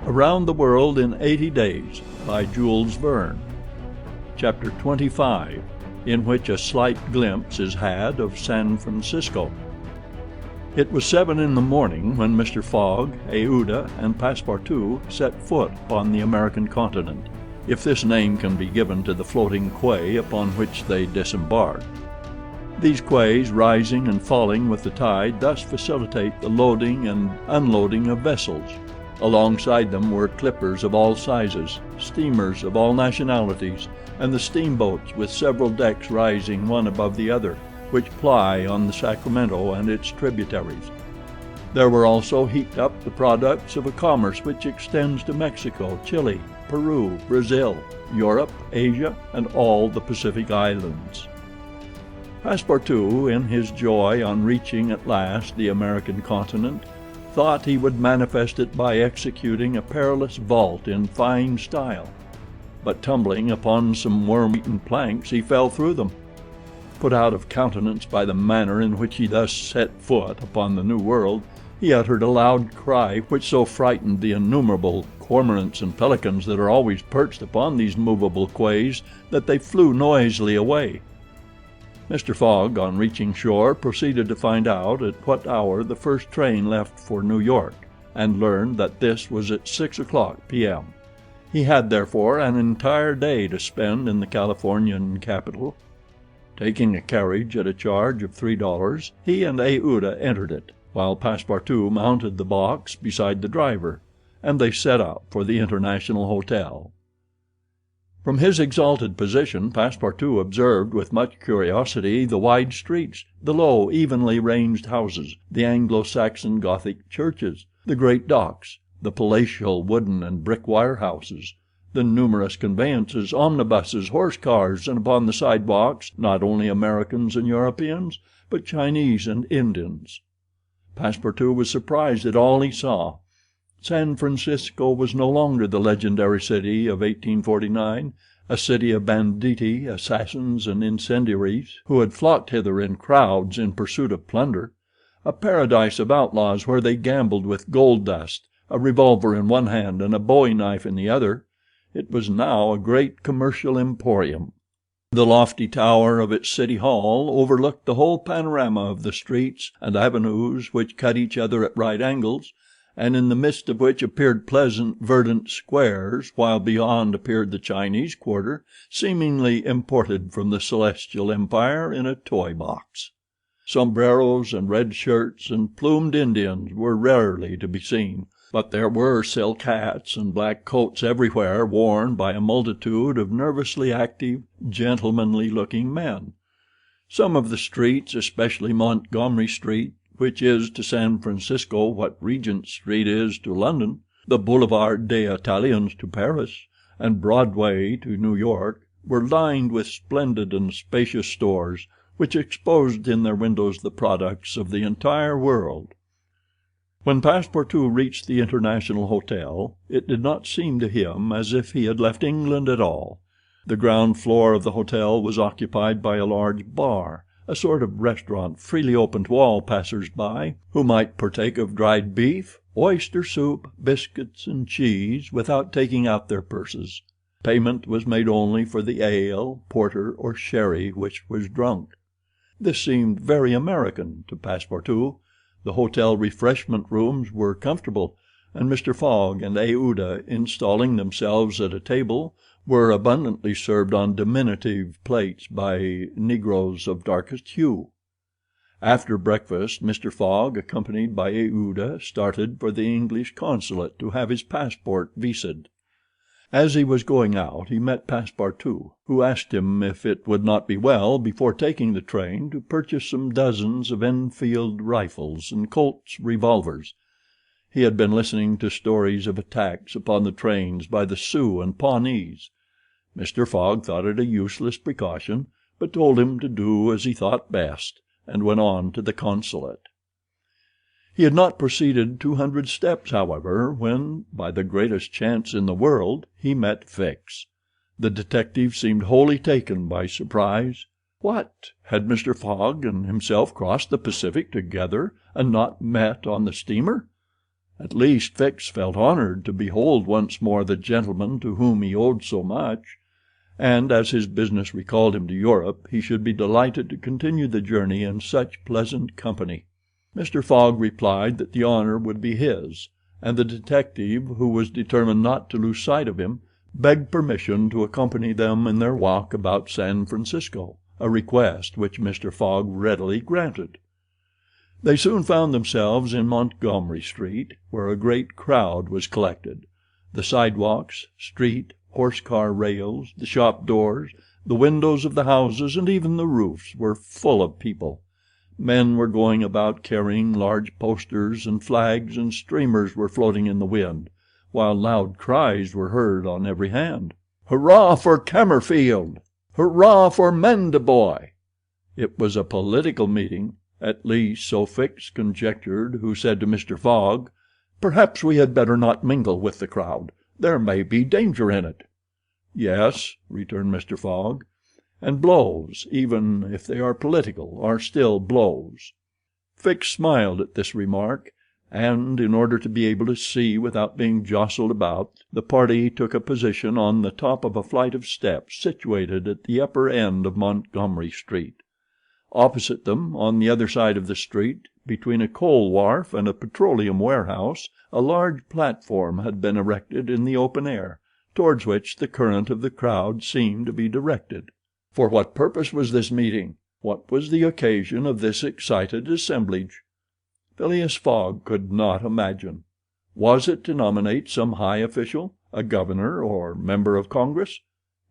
Around the World in 80 Days by Jules Verne. Chapter 25, in which a slight glimpse is had of San Francisco. It was 7 in the morning when Mr. Fogg, Aouda, and Passepartout set foot upon the American continent, if this name can be given to the floating quay upon which they disembarked. These quays, rising and falling with the tide, thus facilitate the loading and unloading of vessels. Alongside them were clippers of all sizes, steamers of all nationalities, and the steamboats with several decks rising one above the other, which ply on the Sacramento and its tributaries. There were also heaped up the products of a commerce which extends to Mexico, Chile, Peru, Brazil, Europe, Asia, and all the Pacific islands. Passepartout, in his joy on reaching at last the American continent, thought he would manifest it by executing a perilous vault in fine style, but tumbling upon some worm-eaten planks he fell through them. Put out of countenance by the manner in which he thus set foot upon the New World, he uttered a loud cry which so frightened the innumerable cormorants and pelicans that are always perched upon these movable quays that they flew noisily away. Mr. Fogg, on reaching shore, proceeded to find out at what hour the first train left for New York, and learned that this was at 6 o'clock p.m. He had, therefore, an entire day to spend in the Californian capital. Taking a carriage at a charge of $3, he and Aouda entered it, while Passepartout mounted the box beside the driver, and they set out for the International Hotel. From his exalted position, Passepartout observed with much curiosity the wide streets, the low, evenly ranged houses, the Anglo-Saxon Gothic churches, the great docks, the palatial wooden and brick wire houses, the numerous conveyances, omnibuses, horse cars, and upon the sidewalks not only Americans and Europeans, but Chinese and Indians. Passepartout was surprised at all he saw. San Francisco was no longer the legendary city of 1849, a city of banditti, assassins, and incendiaries, who had flocked hither in crowds in pursuit of plunder, a paradise of outlaws where they gambled with gold dust, a revolver in one hand and a bowie knife in the other. It was now a great commercial emporium. The lofty tower of its city hall overlooked the whole panorama of the streets and avenues which cut each other at right angles, and in the midst of which appeared pleasant verdant squares, while beyond appeared the Chinese quarter, seemingly imported from the Celestial Empire in a toy box. Sombreros and red shirts and plumed Indians were rarely to be seen, but there were silk hats and black coats everywhere worn by a multitude of nervously active, gentlemanly-looking men. Some of the streets, especially Montgomery Street, which is to San Francisco what Regent Street is to London, the Boulevard des Italiens to Paris, and Broadway to New York, were lined with splendid and spacious stores, which exposed in their windows the products of the entire world. When Passepartout reached the International Hotel, it did not seem to him as if he had left England at all. The ground floor of the hotel was occupied by a large bar, a sort of restaurant freely open to all passers-by, who might partake of dried beef, oyster soup, biscuits, and cheese without taking out their purses. Payment was made only for the ale, porter, or sherry which was drunk. This seemed very American to Passepartout. The hotel refreshment rooms were comfortable, and Mr. Fogg and Aouda, installing themselves at a table, were abundantly served on diminutive plates by negroes of darkest hue. After breakfast, Mr. Fogg, accompanied by Aouda, started for the English consulate to have his passport viséd. As he was going out, he met Passepartout, who asked him if it would not be well, before taking the train, to purchase some dozens of Enfield rifles and Colt's revolvers. He had been listening to stories of attacks upon the trains by the Sioux and Pawnees. Mr. Fogg thought it a useless precaution, but told him to do as he thought best, and went on to the consulate. He had not proceeded 200 steps, however, when, by the greatest chance in the world, he met Fix. The detective seemed wholly taken by surprise. What! Had Mr. Fogg and himself crossed the Pacific together, and not met on the steamer? At least Fix felt honored to behold once more the gentleman to whom he owed so much, and as his business recalled him to Europe, he should be delighted to continue the journey in such pleasant company. Mr. Fogg replied that the honor would be his, and the detective, who was determined not to lose sight of him, begged permission to accompany them in their walk about San Francisco, a request which Mr. Fogg readily granted. They soon found themselves in Montgomery Street, where a great crowd was collected. The sidewalks, street, horse-car rails, the shop doors, the windows of the houses, and even the roofs were full of people. Men were going about carrying large posters, and flags and streamers were floating in the wind, while loud cries were heard on every hand. "Hurrah for Cammerfield! Hurrah for Mandaboy!" It was a political meeting. At least, so Fix conjectured, who said to Mr. Fogg, "Perhaps we had better not mingle with the crowd. There may be danger in it." "Yes," returned Mr. Fogg, "and blows, even if they are political, are still blows." Fix smiled at this remark, and, in order to be able to see without being jostled about, the party took a position on the top of a flight of steps situated at the upper end of Montgomery Street. Opposite them, on the other side of the street, between a coal wharf and a petroleum warehouse, a large platform had been erected in the open air, towards which the current of the crowd seemed to be directed. For what purpose was this meeting? What was the occasion of this excited assemblage? Phileas Fogg could not imagine. Was it to nominate some high official, a governor or member of Congress?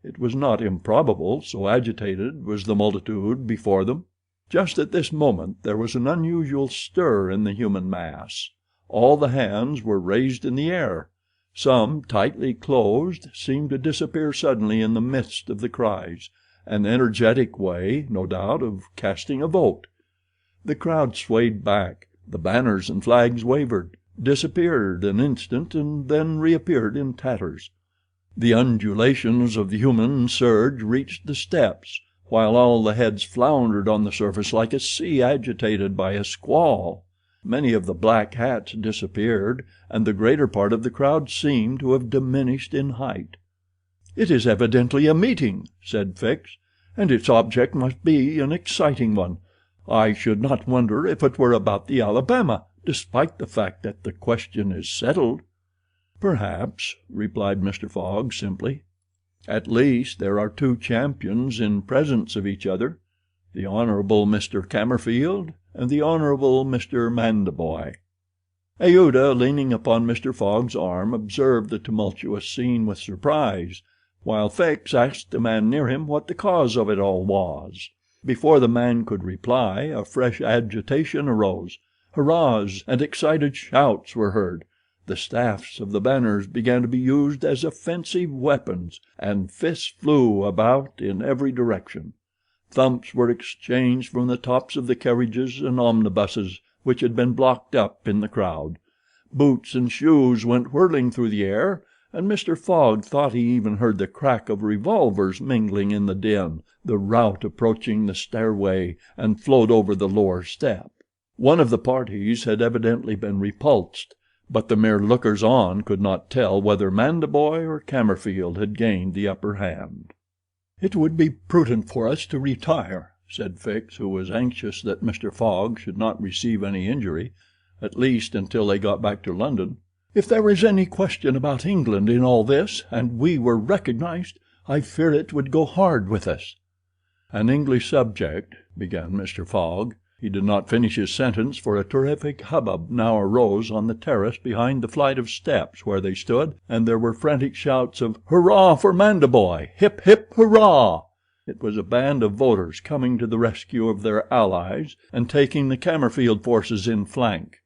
It was not improbable, so agitated was the multitude before them. Just at this moment there was an unusual stir in the human mass. All the hands were raised in the air. Some, tightly closed, seemed to disappear suddenly in the midst of the cries, an energetic way, no doubt, of casting a vote. The crowd swayed back, the banners and flags wavered, disappeared an instant, and then reappeared in tatters. The undulations of the human surge reached the steps, while all the heads floundered on the surface like a sea agitated by a squall. Many of the black hats disappeared, and the greater part of the crowd seemed to have diminished in height. "It is evidently a meeting," said Fix, "and its object must be an exciting one. I should not wonder if it were about the Alabama, despite the fact that the question is settled." "Perhaps," replied Mr. Fogg simply. "At least there are two champions in presence of each other, the Honorable Mr. Cammerfield and the Honorable Mr. Mandaboy." Aouda, leaning upon Mr. Fogg's arm, observed the tumultuous scene with surprise, while Fix asked the man near him what the cause of it all was. Before the man could reply, a fresh agitation arose. Hurrahs and excited shouts were heard. The staffs of the banners began to be used as offensive weapons, and fists flew about in every direction. Thumps were exchanged from the tops of the carriages and omnibuses which had been blocked up in the crowd. Boots and shoes went whirling through the air, and Mr. Fogg thought he even heard the crack of revolvers mingling in the din. The rout approaching the stairway and flowed over the lower step. One of the parties had evidently been repulsed, but the mere lookers-on could not tell whether Mandaboy or Cammerfield had gained the upper hand. "It would be prudent for us to retire," said Fix, who was anxious that Mr. Fogg should not receive any injury, at least until they got back to London. "If there is any question about England in all this, and we were recognized, I fear it would go hard with us." "An English subject," began Mr. Fogg. He did not finish his sentence, for a terrific hubbub now arose on the terrace behind the flight of steps where they stood, and there were frantic shouts of "Hurrah for Mandaboy! Hip, hip, hurrah!" It was a band of voters coming to the rescue of their allies and taking the Cammerfield forces in flank.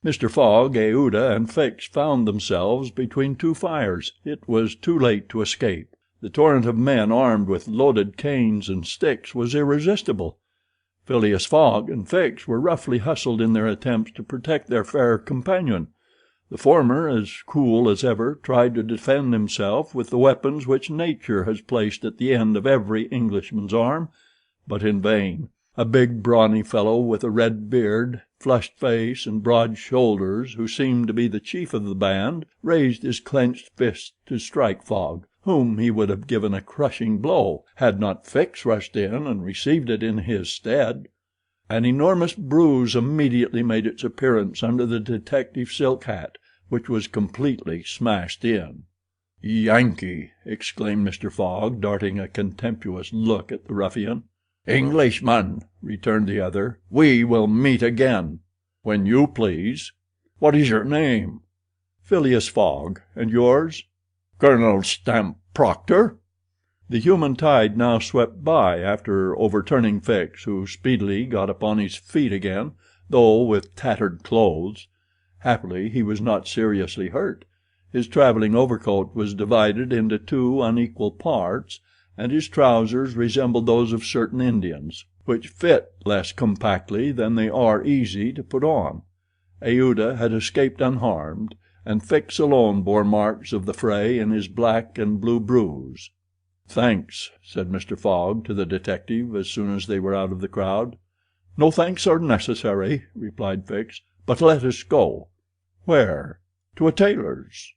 Mr. Fogg, Aouda, and Fix found themselves between two fires. It was too late to escape. The torrent of men armed with loaded canes and sticks was irresistible. Phileas Fogg and Fix were roughly hustled in their attempts to protect their fair companion. The former, as cool as ever, tried to defend himself with the weapons which nature has placed at the end of every Englishman's arm, but in vain. A big, brawny fellow with a red beard, flushed face and broad shoulders, who seemed to be the chief of the band, raised his clenched fist to strike Fogg, whom he would have given a crushing blow, had not Fix rushed in and received it in his stead. An enormous bruise immediately made its appearance under the detective's silk hat, which was completely smashed in. "Yankee!" exclaimed Mr. Fogg, darting a contemptuous look at the ruffian. "Englishman!" returned the other. "We will meet again." "When you please. What is your name?" "Phileas Fogg. And yours?" "Colonel Stamp Proctor." The human tide now swept by after overturning Fix, who speedily got upon his feet again, though with tattered clothes. Happily he was not seriously hurt. His traveling overcoat was divided into two unequal parts, and his trousers resembled those of certain Indians, which fit less compactly than they are easy to put on. Aouda had escaped unharmed, and Fix alone bore marks of the fray in his black and blue bruise. "Thanks," said Mr. Fogg to the detective as soon as they were out of the crowd. "No thanks are necessary," replied Fix, "but let us go." "Where?" "To a tailor's."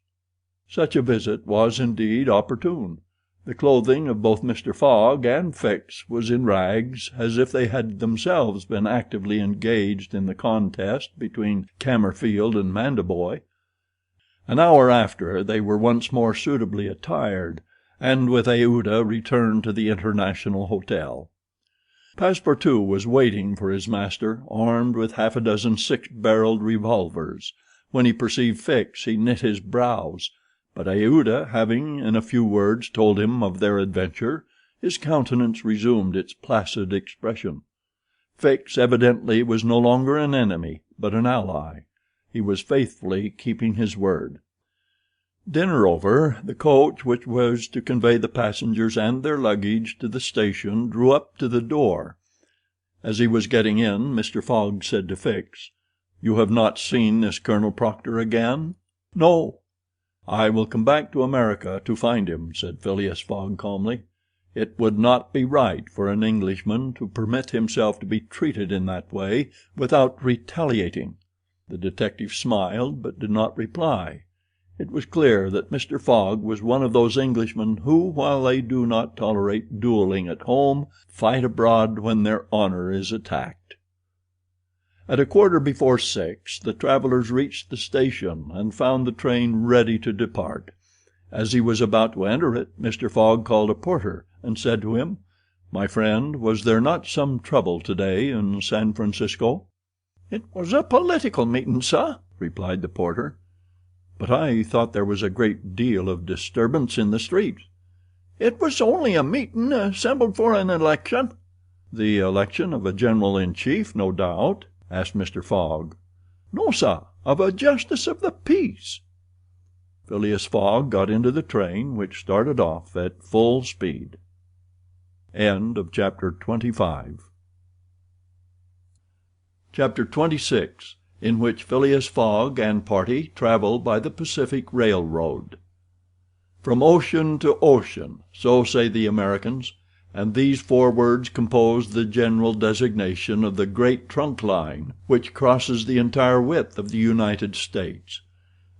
Such a visit was indeed opportune. The clothing of both Mr. Fogg and Fix was in rags, as if they had themselves been actively engaged in the contest between Cammerfield and Mandaboy. An hour after they were once more suitably attired, and with Aouda returned to the International Hotel. Passepartout was waiting for his master, armed with half a dozen six-barreled revolvers. When he perceived Fix he knit his brows, but Aouda having in a few words told him of their adventure, his countenance resumed its placid expression. Fix evidently was no longer an enemy, but an ally. He was faithfully keeping his word. Dinner over, the coach which was to convey the passengers and their luggage to the station drew up to the door. As he was getting in, Mr. Fogg said to Fix, "You have not seen this Colonel Proctor again?" "No." "I will come back to America to find him," said Phileas Fogg calmly. "It would not be right for an Englishman to permit himself to be treated in that way without retaliating." The detective smiled, but did not reply. It was clear that Mr. Fogg was one of those Englishmen who, while they do not tolerate dueling at home, fight abroad when their honor is attacked. At 6:15 the travelers reached the station and found the train ready to depart. As he was about to enter it, Mr. Fogg called a porter and said to him, "My friend, was there not some trouble today in San Francisco?" "It was a political meeting, sir," replied the porter. "But I thought there was a great deal of disturbance in the streets." "It was only a meeting assembled for an election." "The election of a general-in-chief, no doubt?" asked Mr. Fogg. "No, sir, of a justice of the peace." Phileas Fogg got into the train, which started off at full speed. Chapter 26, in which Phileas Fogg and party travel by the Pacific Railroad. From ocean to ocean, so say the Americans, and these four words compose the general designation of the great trunk line which crosses the entire width of the United States.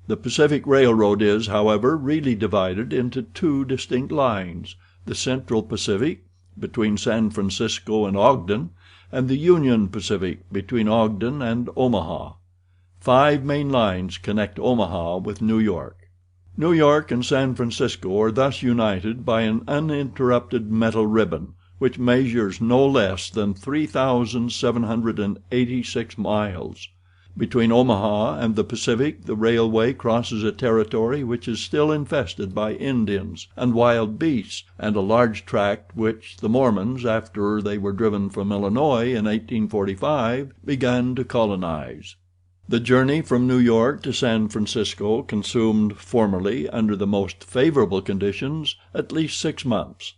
The Pacific Railroad is, however, really divided into two distinct lines: the Central Pacific, between San Francisco and Ogden, and the Union Pacific, between Ogden and Omaha. 5 main lines connect Omaha with New York. New York and San Francisco are thus united by an uninterrupted metal ribbon, which measures no less than 3,786 miles. Between Omaha and the Pacific the railway crosses a territory which is still infested by Indians and wild beasts, and a large tract which the Mormons, after they were driven from Illinois in 1845, began to colonize. The journey from New York to San Francisco consumed formerly, under the most favorable conditions, at least 6 months.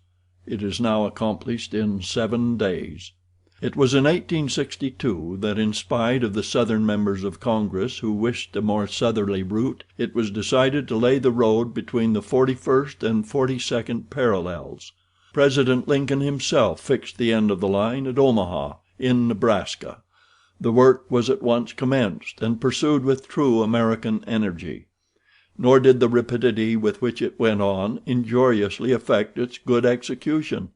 It is now accomplished in 7 days. It was in 1862 that, in spite of the Southern members of Congress who wished a more southerly route, it was decided to lay the road between the 41st and 42nd parallels. President Lincoln himself fixed the end of the line at Omaha, in Nebraska. The work was at once commenced, and pursued with true American energy. Nor did the rapidity with which it went on injuriously affect its good execution.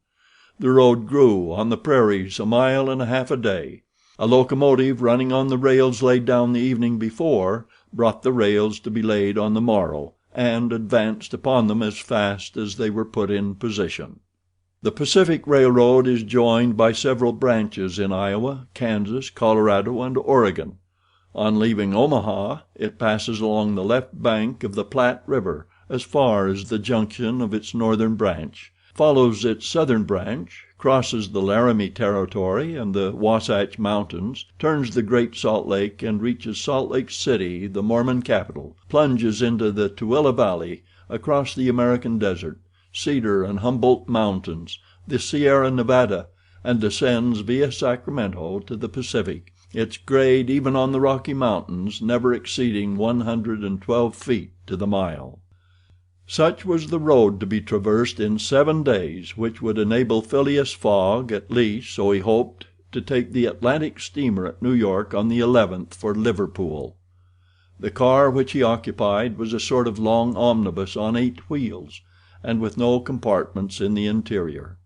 The road grew on the prairies a mile and a half a day. A locomotive running on the rails laid down the evening before brought the rails to be laid on the morrow, and advanced upon them as fast as they were put in position. The Pacific Railroad is joined by several branches in Iowa, Kansas, Colorado, and Oregon. On leaving Omaha, it passes along the left bank of the Platte River as far as the junction of its northern branch, follows its southern branch, crosses the Laramie Territory and the Wasatch Mountains, turns the Great Salt Lake and reaches Salt Lake City, the Mormon capital, plunges into the Tooele Valley, across the American desert, Cedar and Humboldt Mountains, the Sierra Nevada, and descends via Sacramento to the Pacific, its grade even on the Rocky Mountains never exceeding 112 feet to the mile. Such was the road to be traversed in 7 days, which would enable Phileas Fogg, at least, so he hoped, to take the Atlantic steamer at New York on the 11th for Liverpool. The car which he occupied was a sort of long omnibus on 8 wheels, and with no compartments in the interior.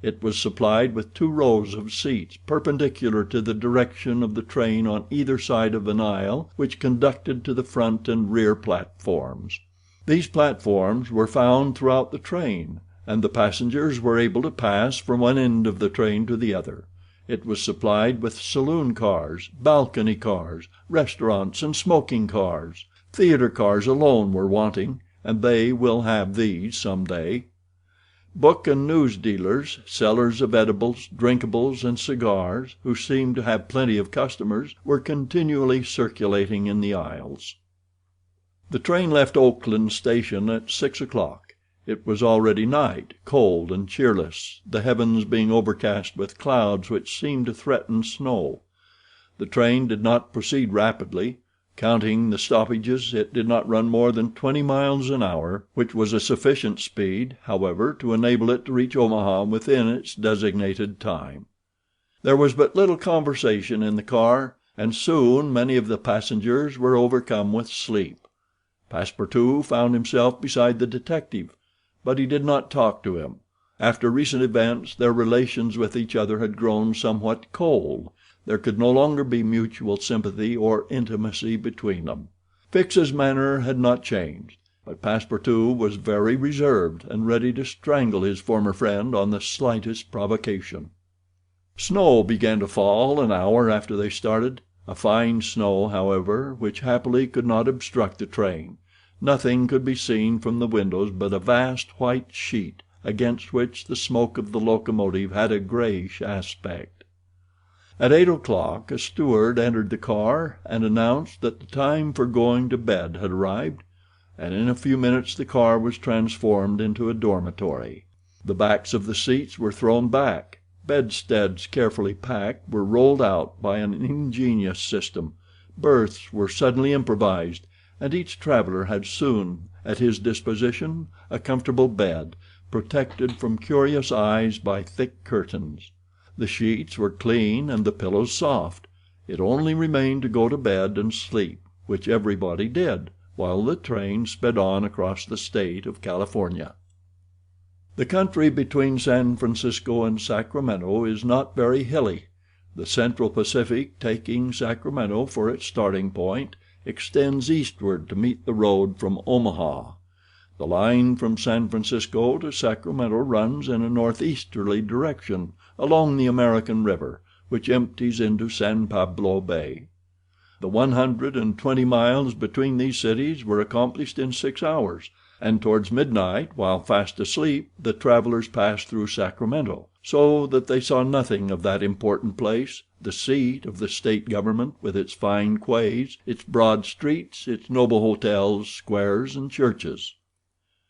It was supplied with 2 rows of seats perpendicular to the direction of the train on either side of an aisle which conducted to the front and rear platforms. These platforms were found throughout the train, and the passengers were able to pass from one end of the train to the other. It was supplied with saloon cars, balcony cars, restaurants, and smoking cars. Theater cars alone were wanting, and they will have these some day. Book and news dealers, sellers of edibles, drinkables, and cigars, who seemed to have plenty of customers, were continually circulating in the aisles. The train left Oakland station at 6 o'clock. It was already night, cold and cheerless, the heavens being overcast with clouds which seemed to threaten snow. The train did not proceed rapidly. Counting the stoppages, it did not run more than 20 miles an hour, which was a sufficient speed, however, to enable it to reach Omaha within its designated time. There was but little conversation in the car, and soon many of the passengers were overcome with sleep. Passepartout found himself beside the detective, but he did not talk to him. After recent events, their relations with each other had grown somewhat cold. There could no longer be mutual sympathy or intimacy between them. Fix's manner had not changed, but Passepartout was very reserved and ready to strangle his former friend on the slightest provocation. Snow began to fall an hour after they started, a fine snow, however, which happily could not obstruct the train. Nothing could be seen from the windows but a vast white sheet, against which the smoke of the locomotive had a grayish aspect. At 8 o'clock a steward entered the car and announced that the time for going to bed had arrived, and in a few minutes the car was transformed into a dormitory. The backs of the seats were thrown back, bedsteads carefully packed were rolled out by an ingenious system, berths were suddenly improvised, and each traveler had soon at his disposition a comfortable bed, protected from curious eyes by thick curtains. The sheets were clean and the pillows soft. It only remained to go to bed and sleep, which everybody did, while the train sped on across the state of California. The country between San Francisco and Sacramento is not very hilly. The Central Pacific, taking Sacramento for its starting point, extends eastward to meet the road from Omaha. The line from San Francisco to Sacramento runs in a northeasterly direction along the American River, which empties into San Pablo Bay. The 120 miles between these cities were accomplished in 6 hours, and towards midnight, while fast asleep, the travelers passed through Sacramento, so that they saw nothing of that important place, the seat of the state government, with its fine quays, its broad streets, its noble hotels, squares, and churches.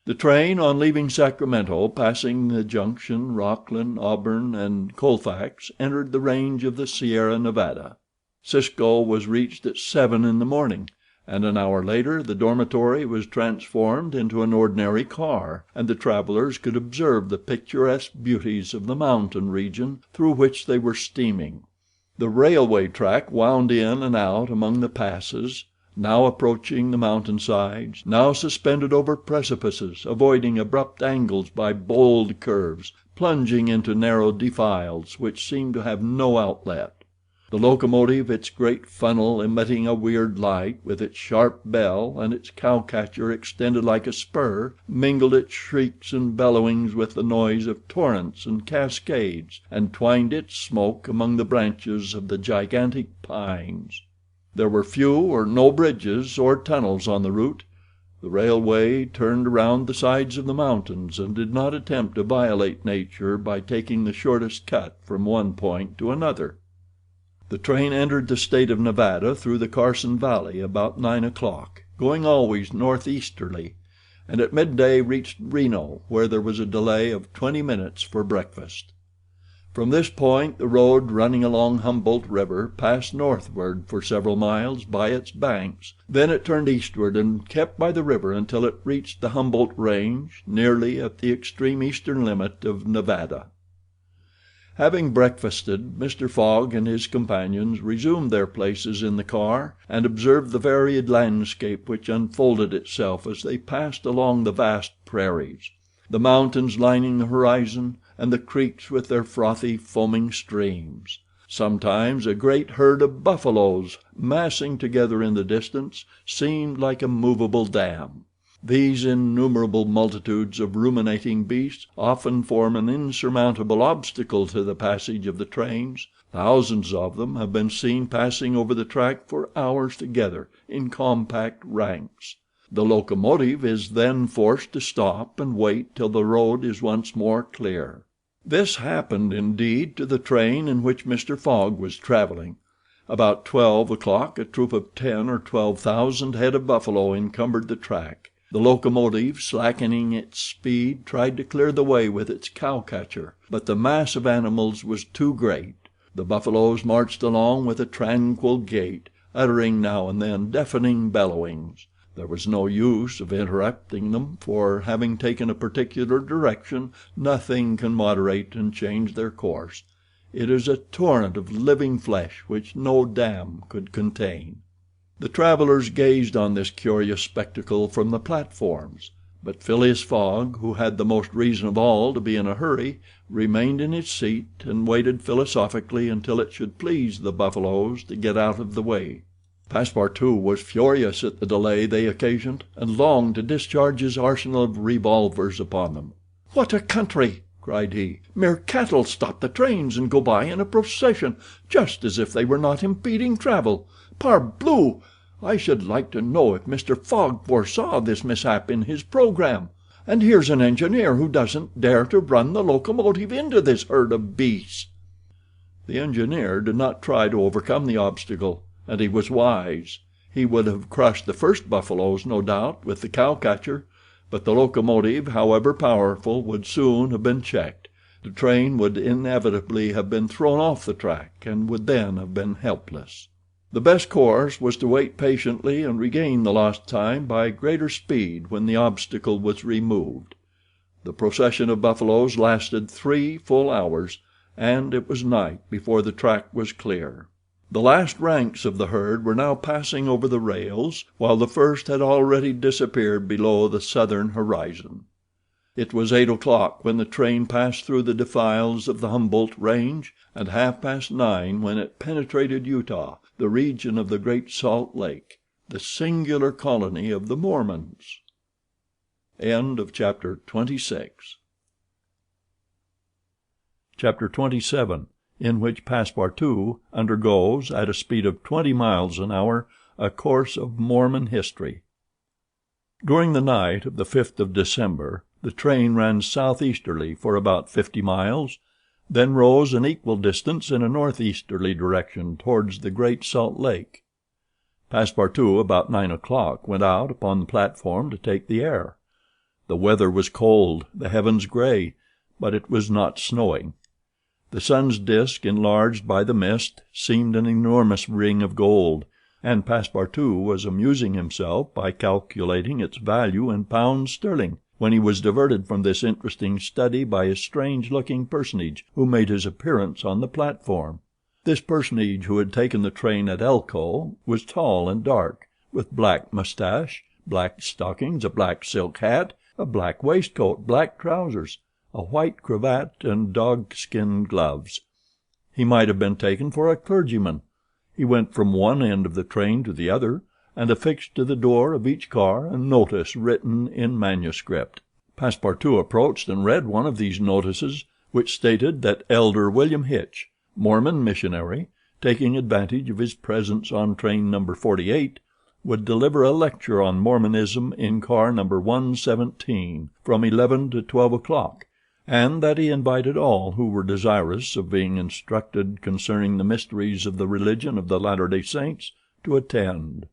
The train, on leaving Sacramento, passing the Junction, Rocklin, Auburn, and Colfax, entered the range of the Sierra Nevada. Cisco was reached at 7 in the morning, and an hour later the dormitory was transformed into an ordinary car, and the travelers could observe the picturesque beauties of the mountain region through which they were steaming. The railway track wound in and out among the passes, now approaching the mountain sides, now suspended over precipices, avoiding abrupt angles by bold curves, plunging into narrow defiles which seemed to have no outlet. The locomotive, its great funnel emitting a weird light, with its sharp bell and its cowcatcher extended like a spur, mingled its shrieks and bellowings with the noise of torrents and cascades, and twined its smoke among the branches of the gigantic pines. There were few or no bridges or tunnels on the route. The railway turned around the sides of the mountains, and did not attempt to violate nature by taking the shortest cut from one point to another. The train entered the state of Nevada through the Carson Valley about 9 o'clock, going always northeasterly, and at midday reached Reno, where there was a delay of 20 minutes for breakfast. From this point the road running along Humboldt River passed northward for several miles by its banks. Then it turned eastward and kept by the river until it reached the Humboldt Range, nearly at the extreme eastern limit of Nevada. Having breakfasted, Mr. Fogg and his companions resumed their places in the car, and observed the varied landscape which unfolded itself as they passed along the vast prairies, the mountains lining the horizon, and the creeks with their frothy, foaming streams. Sometimes a great herd of buffaloes, massing together in the distance, seemed like a movable dam. These innumerable multitudes of ruminating beasts often form an insurmountable obstacle to the passage of the trains. Thousands of them have been seen passing over the track for hours together in compact ranks. The locomotive is then forced to stop and wait till the road is once more clear. This happened, indeed, to the train in which Mr. Fogg was traveling. About 12 o'clock a troop of 10 or 12,000 head of buffalo encumbered the track. The locomotive, slackening its speed, tried to clear the way with its cowcatcher, but the mass of animals was too great. The buffaloes marched along with a tranquil gait, uttering now and then deafening bellowings. There was no use of interrupting them, for, having taken a particular direction, nothing can moderate and change their course. It is a torrent of living flesh which no dam could contain. The travelers gazed on this curious spectacle from the platforms, but Phileas Fogg, who had the most reason of all to be in a hurry, remained in his seat and waited philosophically until it should please the buffaloes to get out of the way. Passepartout was furious at the delay they occasioned, and longed to discharge his arsenal of revolvers upon them. "What a country!" cried he. "Mere cattle stop the trains and go by in a procession, just as if they were not impeding travel. Parbleu! I should like to know if Mr. Fogg foresaw this mishap in his programme. And here's an engineer who doesn't dare to run the locomotive into this herd of beasts." The engineer did not try to overcome the obstacle, and he was wise. He would have crushed the first buffaloes, no doubt, with the cowcatcher, but the locomotive, however powerful, would soon have been checked. The train would inevitably have been thrown off the track, and would then have been helpless. The best course was to wait patiently and regain the lost time by greater speed when the obstacle was removed. The procession of buffaloes lasted 3 full hours, and it was night before the track was clear. The last ranks of the herd were now passing over the rails, while the first had already disappeared below the southern horizon. It was 8 o'clock when the train passed through the defiles of the Humboldt Range, and 9:30 when it penetrated Utah, the region of the Great Salt Lake, the singular colony of the Mormons. Chapter 26. Chapter 27, in which Passepartout undergoes, at a speed of 20 miles an hour, a course of Mormon history. During the night of the 5th of December, the train ran southeasterly for about 50 miles, then rose an equal distance in a northeasterly direction towards the Great Salt Lake. Passepartout, about 9 o'clock, went out upon the platform to take the air. The weather was cold, the heavens gray, but it was not snowing. The sun's disk, enlarged by the mist, seemed an enormous ring of gold, and Passepartout was amusing himself by calculating its value in pounds sterling, when he was diverted from this interesting study by a strange-looking personage who made his appearance on the platform. This personage who had taken the train at Elko was tall and dark, with black moustache, black stockings, a black silk hat, a black waistcoat, black trousers, a white cravat, and dogskin gloves. He might have been taken for a clergyman. He went from one end of the train to the other, and affixed to the door of each car a notice written in manuscript. Passepartout approached and read one of these notices, which stated that Elder William Hitch, Mormon missionary, taking advantage of his presence on train number 48, would deliver a lecture on Mormonism in car number 117 from 11 to 12 o'clock, and that he invited all who were desirous of being instructed concerning the mysteries of the religion of the Latter-day Saints to attend.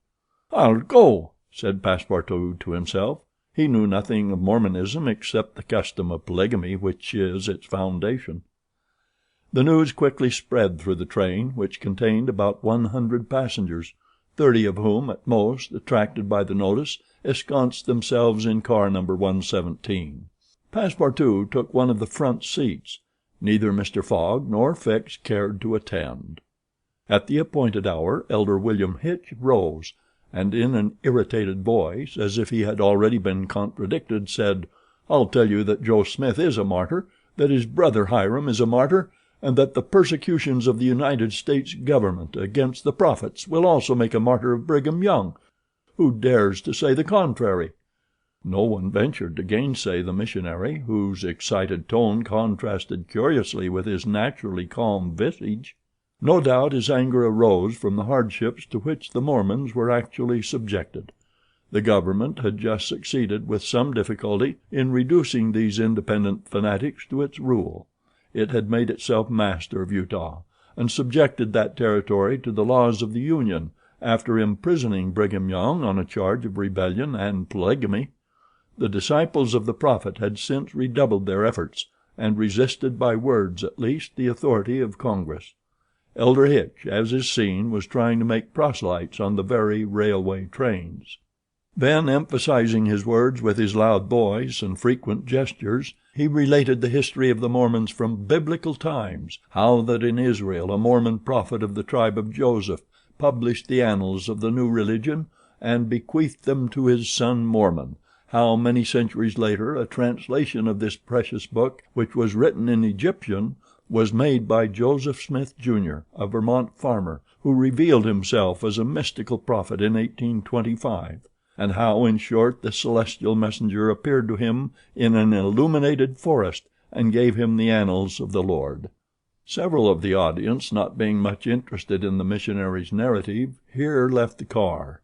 "I'll go," said Passepartout to himself. He knew nothing of Mormonism except the custom of polygamy, which is its foundation. The news quickly spread through the train, which contained about 100 passengers, 30 of whom, at most, attracted by the notice, ensconced themselves in car number 117. Passepartout took one of the front seats. Neither Mr. Fogg nor Fix cared to attend. At the appointed hour Elder William Hitch rose, and in an irritated voice, as if he had already been contradicted, said, "I'll tell you that Joe Smith is a martyr, that his brother Hiram is a martyr, and that the persecutions of the United States government against the prophets will also make a martyr of Brigham Young. Who dares to say the contrary?" No one ventured to gainsay the missionary, whose excited tone contrasted curiously with his naturally calm visage. No doubt his anger arose from the hardships to which the Mormons were actually subjected. The government had just succeeded with some difficulty in reducing these independent fanatics to its rule. It had made itself master of Utah, and subjected that territory to the laws of the Union, after imprisoning Brigham Young on a charge of rebellion and polygamy. The disciples of the prophet had since redoubled their efforts, and resisted by words at least the authority of Congress. Elder Hitch, as is seen, was trying to make proselytes on the very railway trains. Then, emphasizing his words with his loud voice and frequent gestures, he related the history of the Mormons from biblical times, how that in Israel a Mormon prophet of the tribe of Joseph published the annals of the new religion and bequeathed them to his son Mormon, how many centuries later a translation of this precious book, which was written in Egyptian, was made by Joseph Smith, Jr., a Vermont farmer, who revealed himself as a mystical prophet in 1825, and how, in short, the celestial messenger appeared to him in an illuminated forest and gave him the annals of the Lord. Several of the audience, not being much interested in the missionary's narrative, here left the car,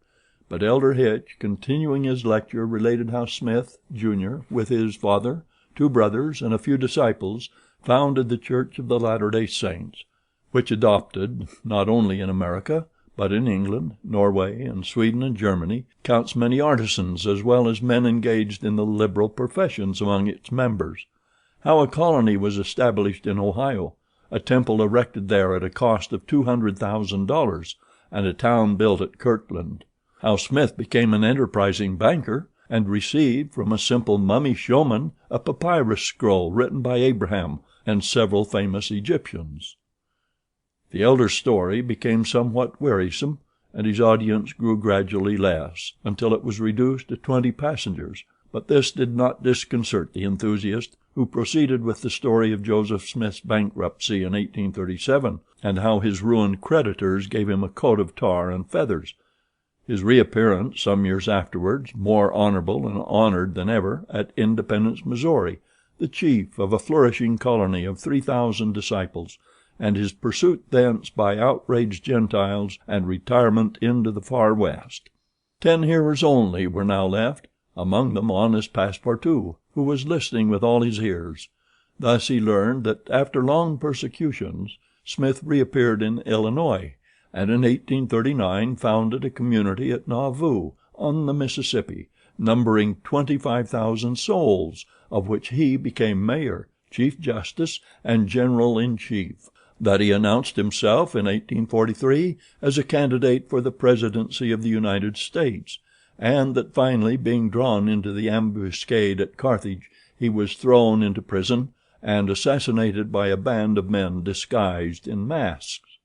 but Elder Hitch, continuing his lecture, related how Smith, Jr., with his father, 2 brothers, and a few disciples, founded the Church of the Latter-day Saints, which adopted, not only in America, but in England, Norway, and Sweden and Germany, counts many artisans as well as men engaged in the liberal professions among its members; how a colony was established in Ohio, a temple erected there at a cost of $200,000, and a town built at Kirtland; how Smith became an enterprising banker, and received from a simple mummy showman a papyrus scroll written by Abraham and several famous Egyptians. The elder's story became somewhat wearisome, and his audience grew gradually less, until it was reduced to 20 passengers, but this did not disconcert the enthusiast, who proceeded with the story of Joseph Smith's bankruptcy in 1837, and how his ruined creditors gave him a coat of tar and feathers. His reappearance some years afterwards, more honorable and honored than ever, at Independence, Missouri, the chief of a flourishing colony of 3,000 disciples, and his pursuit thence by outraged Gentiles and retirement into the far West. 10 hearers only were now left, among them honest Passepartout, who was listening with all his ears. Thus he learned that after long persecutions Smith reappeared in Illinois, and in 1839 founded a community at Nauvoo, on the Mississippi, numbering 25,000 souls, of which he became mayor, chief justice, and general-in-chief; that he announced himself in 1843 as a candidate for the presidency of the United States, and that finally, being drawn into the ambuscade at Carthage, he was thrown into prison and assassinated by a band of men disguised in masks.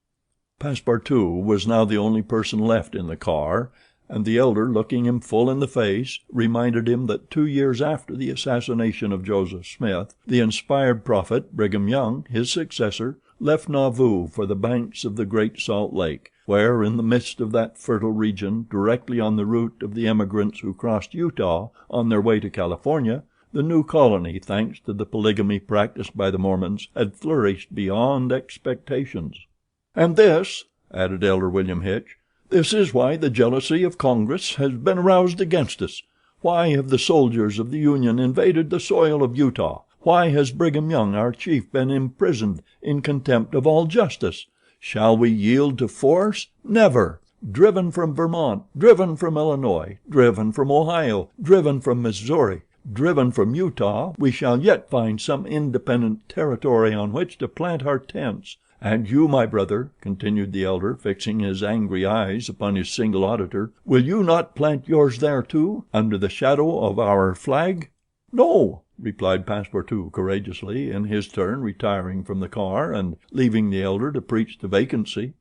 Passepartout was now the only person left in the car, and the elder, looking him full in the face, reminded him that 2 years after the assassination of Joseph Smith, the inspired prophet, Brigham Young, his successor, left Nauvoo for the banks of the Great Salt Lake, where, in the midst of that fertile region, directly on the route of the emigrants who crossed Utah on their way to California, the new colony, thanks to the polygamy practiced by the Mormons, had flourished beyond expectations. "And this," added Elder William Hitch, "this is why the jealousy of Congress has been aroused against us. Why have the soldiers of the Union invaded the soil of Utah? Why has Brigham Young, our chief, been imprisoned in contempt of all justice? Shall we yield to force? Never! Driven from Vermont, driven from Illinois, driven from Ohio, driven from Missouri, driven from Utah, we shall yet find some independent territory on which to plant our tents. And you, my brother," continued the elder, fixing his angry eyes upon his single auditor, "will you not plant yours there too, under the shadow of our flag?" "No," replied Passepartout courageously, in his turn retiring from the car and leaving the elder to preach to vacancy.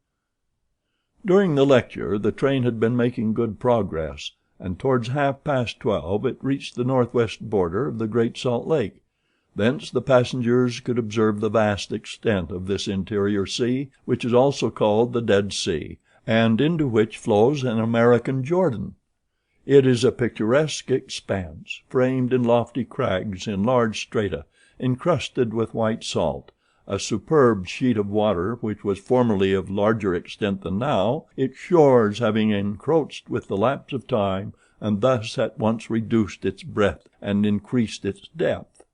During the lecture the train had been making good progress, and towards 12:30 it reached the northwest border of the Great Salt Lake. Thence the passengers could observe the vast extent of this interior sea, which is also called the Dead Sea, and into which flows an American Jordan. It is a picturesque expanse, framed in lofty crags in large strata, encrusted with white salt, a superb sheet of water which was formerly of larger extent than now, its shores having encroached with the lapse of time, and thus at once reduced its breadth and increased its depth.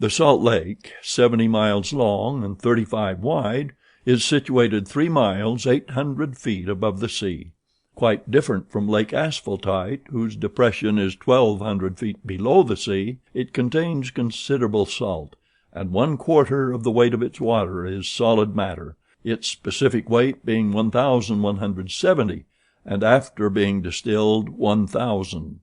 The Salt Lake, 70 miles long and 35 wide, is situated 3 miles 800 feet above the sea. Quite different from Lake Asphaltite, whose depression is 1,200 feet below the sea, it contains considerable salt, and 1/4 of the weight of its water is solid matter, its specific weight being 1,170, and after being distilled 1,000.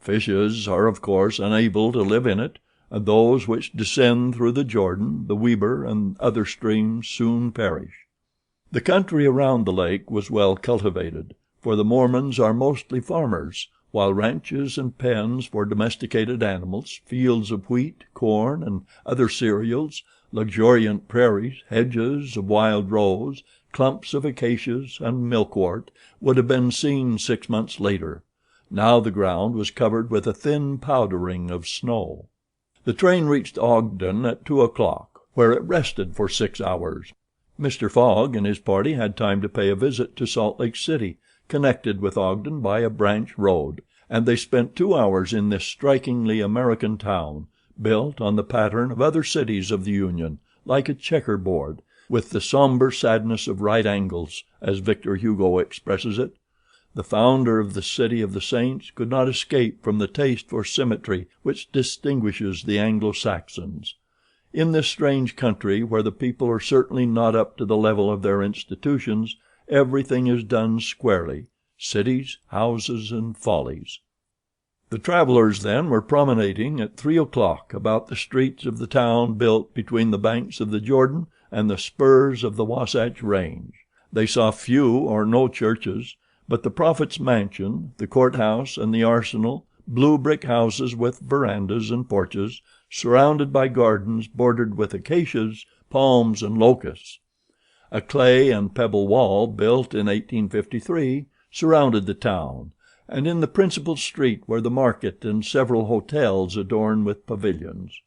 Fishes are of course unable to live in it, and those which descend through the Jordan, the Weber, and other streams soon perish. The country around the lake was well cultivated, for the Mormons are mostly farmers, while ranches and pens for domesticated animals, fields of wheat, corn, and other cereals, luxuriant prairies, hedges of wild rose, clumps of acacias, and milkwort would have been seen 6 months later. Now the ground was covered with a thin powdering of snow. The train reached Ogden at 2 o'clock, where it rested for 6 hours. Mr. Fogg and his party had time to pay a visit to Salt Lake City, connected with Ogden by a branch road, and they spent 2 hours in this strikingly American town, built on the pattern of other cities of the Union, like a checkerboard, with the somber sadness of right angles, as Victor Hugo expresses it. The founder of the City of the Saints could not escape from the taste for symmetry which distinguishes the Anglo-Saxons. In this strange country, where the people are certainly not up to the level of their institutions, everything is done squarely: cities, houses, and follies. The travelers, then, were promenading at 3 o'clock about the streets of the town built between the banks of the Jordan and the spurs of the Wasatch Range. They saw few or no churches, but the prophet's mansion, the courthouse, and the arsenal, blue brick houses with verandas and porches, surrounded by gardens bordered with acacias, palms, and locusts. A clay and pebble wall, built in 1853, surrounded the town, and in the principal street were the market and several hotels adorned with pavilions.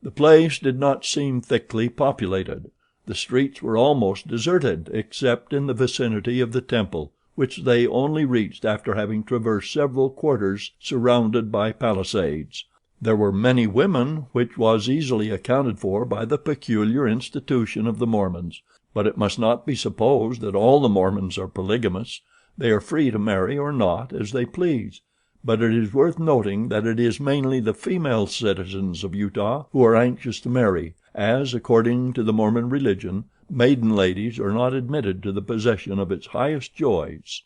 The place did not seem thickly populated. The streets were almost deserted, except in the vicinity of the temple, which they only reached after having traversed several quarters surrounded by palisades. There were many women, which was easily accounted for by the peculiar institution of the Mormons, but it must not be supposed that all the Mormons are polygamous. They are free to marry or not as they please, but it is worth noting that it is mainly the female citizens of Utah who are anxious to marry, as, according to the Mormon religion, maiden ladies are not admitted to the possession of its highest joys.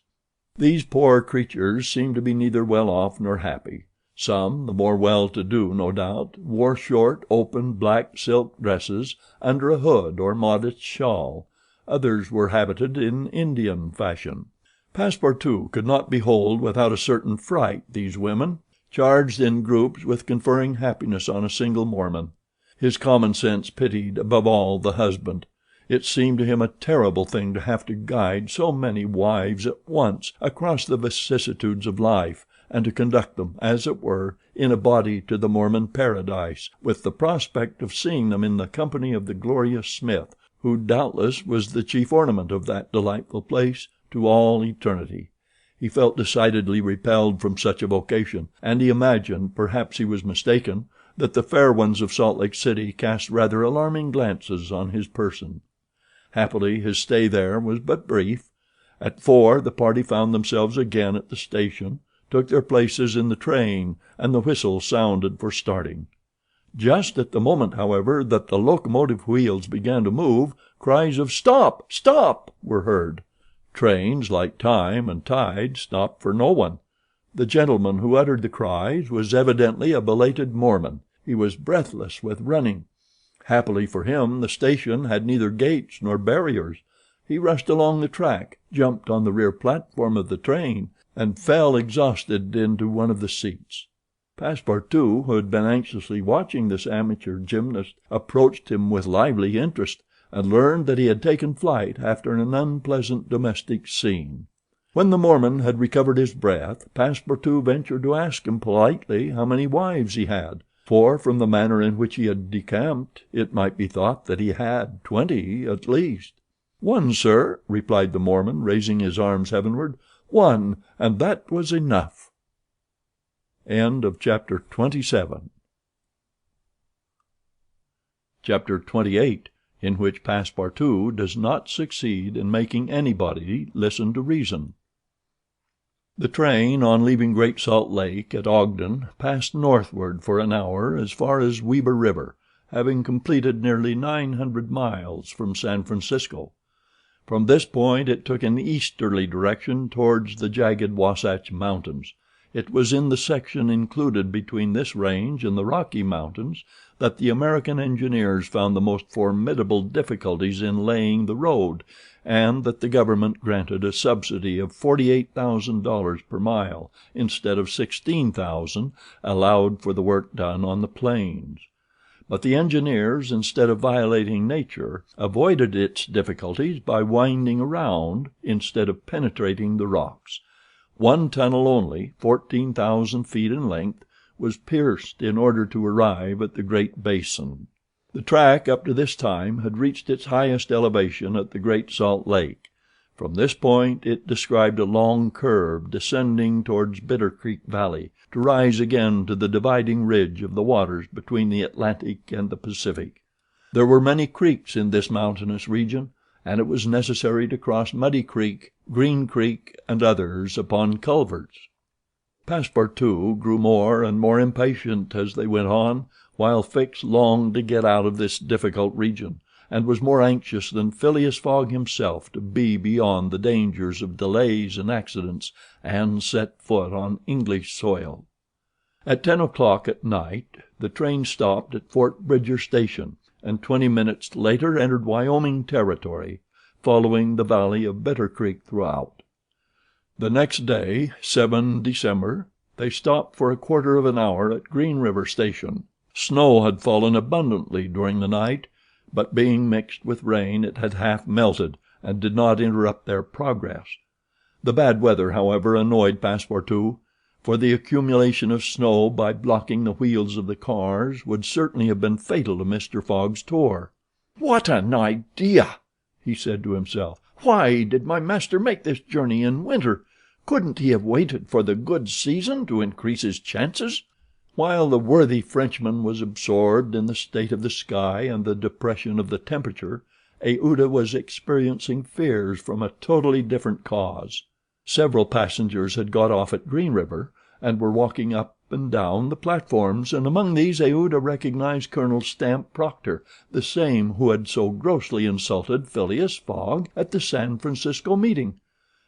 These poor creatures seemed to be neither well off nor happy. Some, the more well-to-do no doubt, wore short, open, black silk dresses under a hood or modest shawl, Others were habited in Indian fashion. Passepartout could not behold without a certain fright these women, charged in groups with conferring happiness on a single Mormon. His common sense pitied above all the husband. It seemed to him a terrible thing to have to guide so many wives at once across the vicissitudes of life, and to conduct them, as it were, in a body to the Mormon paradise, with the prospect of seeing them in the company of the glorious Smith, who doubtless was the chief ornament of that delightful place to all eternity. He felt decidedly repelled from such a vocation, and he imagined, perhaps he was mistaken, that the fair ones of Salt Lake City cast rather alarming glances on his person. Happily his stay there was but brief. At 4 the party found themselves again at the station, took their places in the train, and the whistle sounded for starting. Just at the moment, however, that the locomotive wheels began to move, cries of "Stop! Stop!" were heard. Trains, like time and tide, stopped for no one. The gentleman who uttered the cries was evidently a belated Mormon. He was breathless with running. Happily for him, the station had neither gates nor barriers. He rushed along the track, jumped on the rear platform of the train, and fell exhausted into one of the seats. Passepartout, who had been anxiously watching this amateur gymnast, approached him with lively interest, and learned that he had taken flight after an unpleasant domestic scene. When the Mormon had recovered his breath, Passepartout ventured to ask him politely how many wives he had, for from the manner in which he had decamped it might be thought that he had 20 at least. "One, sir," replied the Mormon, raising his arms heavenward. "One, and that was enough." Chapter 27. Chapter 28, in which Passepartout does not succeed in making anybody listen to reason. The train, on leaving Great Salt Lake at Ogden, passed northward for an hour as far as Weber River, having completed nearly 900 miles from San Francisco. From this point it took an easterly direction towards the jagged Wasatch Mountains. It was in the section included between this range and the Rocky Mountains that the American engineers found the most formidable difficulties in laying the road, and that the government granted a subsidy of $48,000 per mile instead of $16,000 allowed for the work done on the plains. But the engineers, instead of violating nature, avoided its difficulties by winding around instead of penetrating the rocks. One tunnel only, 14,000 feet in length, was pierced in order to arrive at the Great Basin. The track up to this time had reached its highest elevation at the Great Salt Lake. From this point it described a long curve descending towards Bitter Creek Valley, to rise again to the dividing ridge of the waters between the Atlantic and the Pacific. There were many creeks in this mountainous region, and it was necessary to cross Muddy Creek, Green Creek, and others upon culverts. Passepartout grew more and more impatient as they went on, while Fix longed to get out of this difficult region, and was more anxious than Phileas Fogg himself to be beyond the dangers of delays and accidents, and set foot on English soil. At 10 o'clock at night the train stopped at Fort Bridger Station, and 20 minutes later entered Wyoming territory, following the valley of Bitter Creek throughout. The next day, 7 December, they stopped for a quarter of an hour at Green River Station. Snow had fallen abundantly during the night, but being mixed with rain it had half melted and did not interrupt their progress. The bad weather, however, annoyed Passepartout, for the accumulation of snow by blocking the wheels of the cars would certainly have been fatal to Mr. Fogg's tour. "What an idea!" he said to himself. "Why did my master make this journey in winter? Couldn't he have waited for the good season to increase his chances?" While the worthy Frenchman was absorbed in the state of the sky and the depression of the temperature, Aouda was experiencing fears from a totally different cause. Several passengers had got off at Green River and were walking up and down the platforms, and among these Aouda recognized Colonel Stamp Proctor, the same who had so grossly insulted Phileas Fogg at the San Francisco meeting.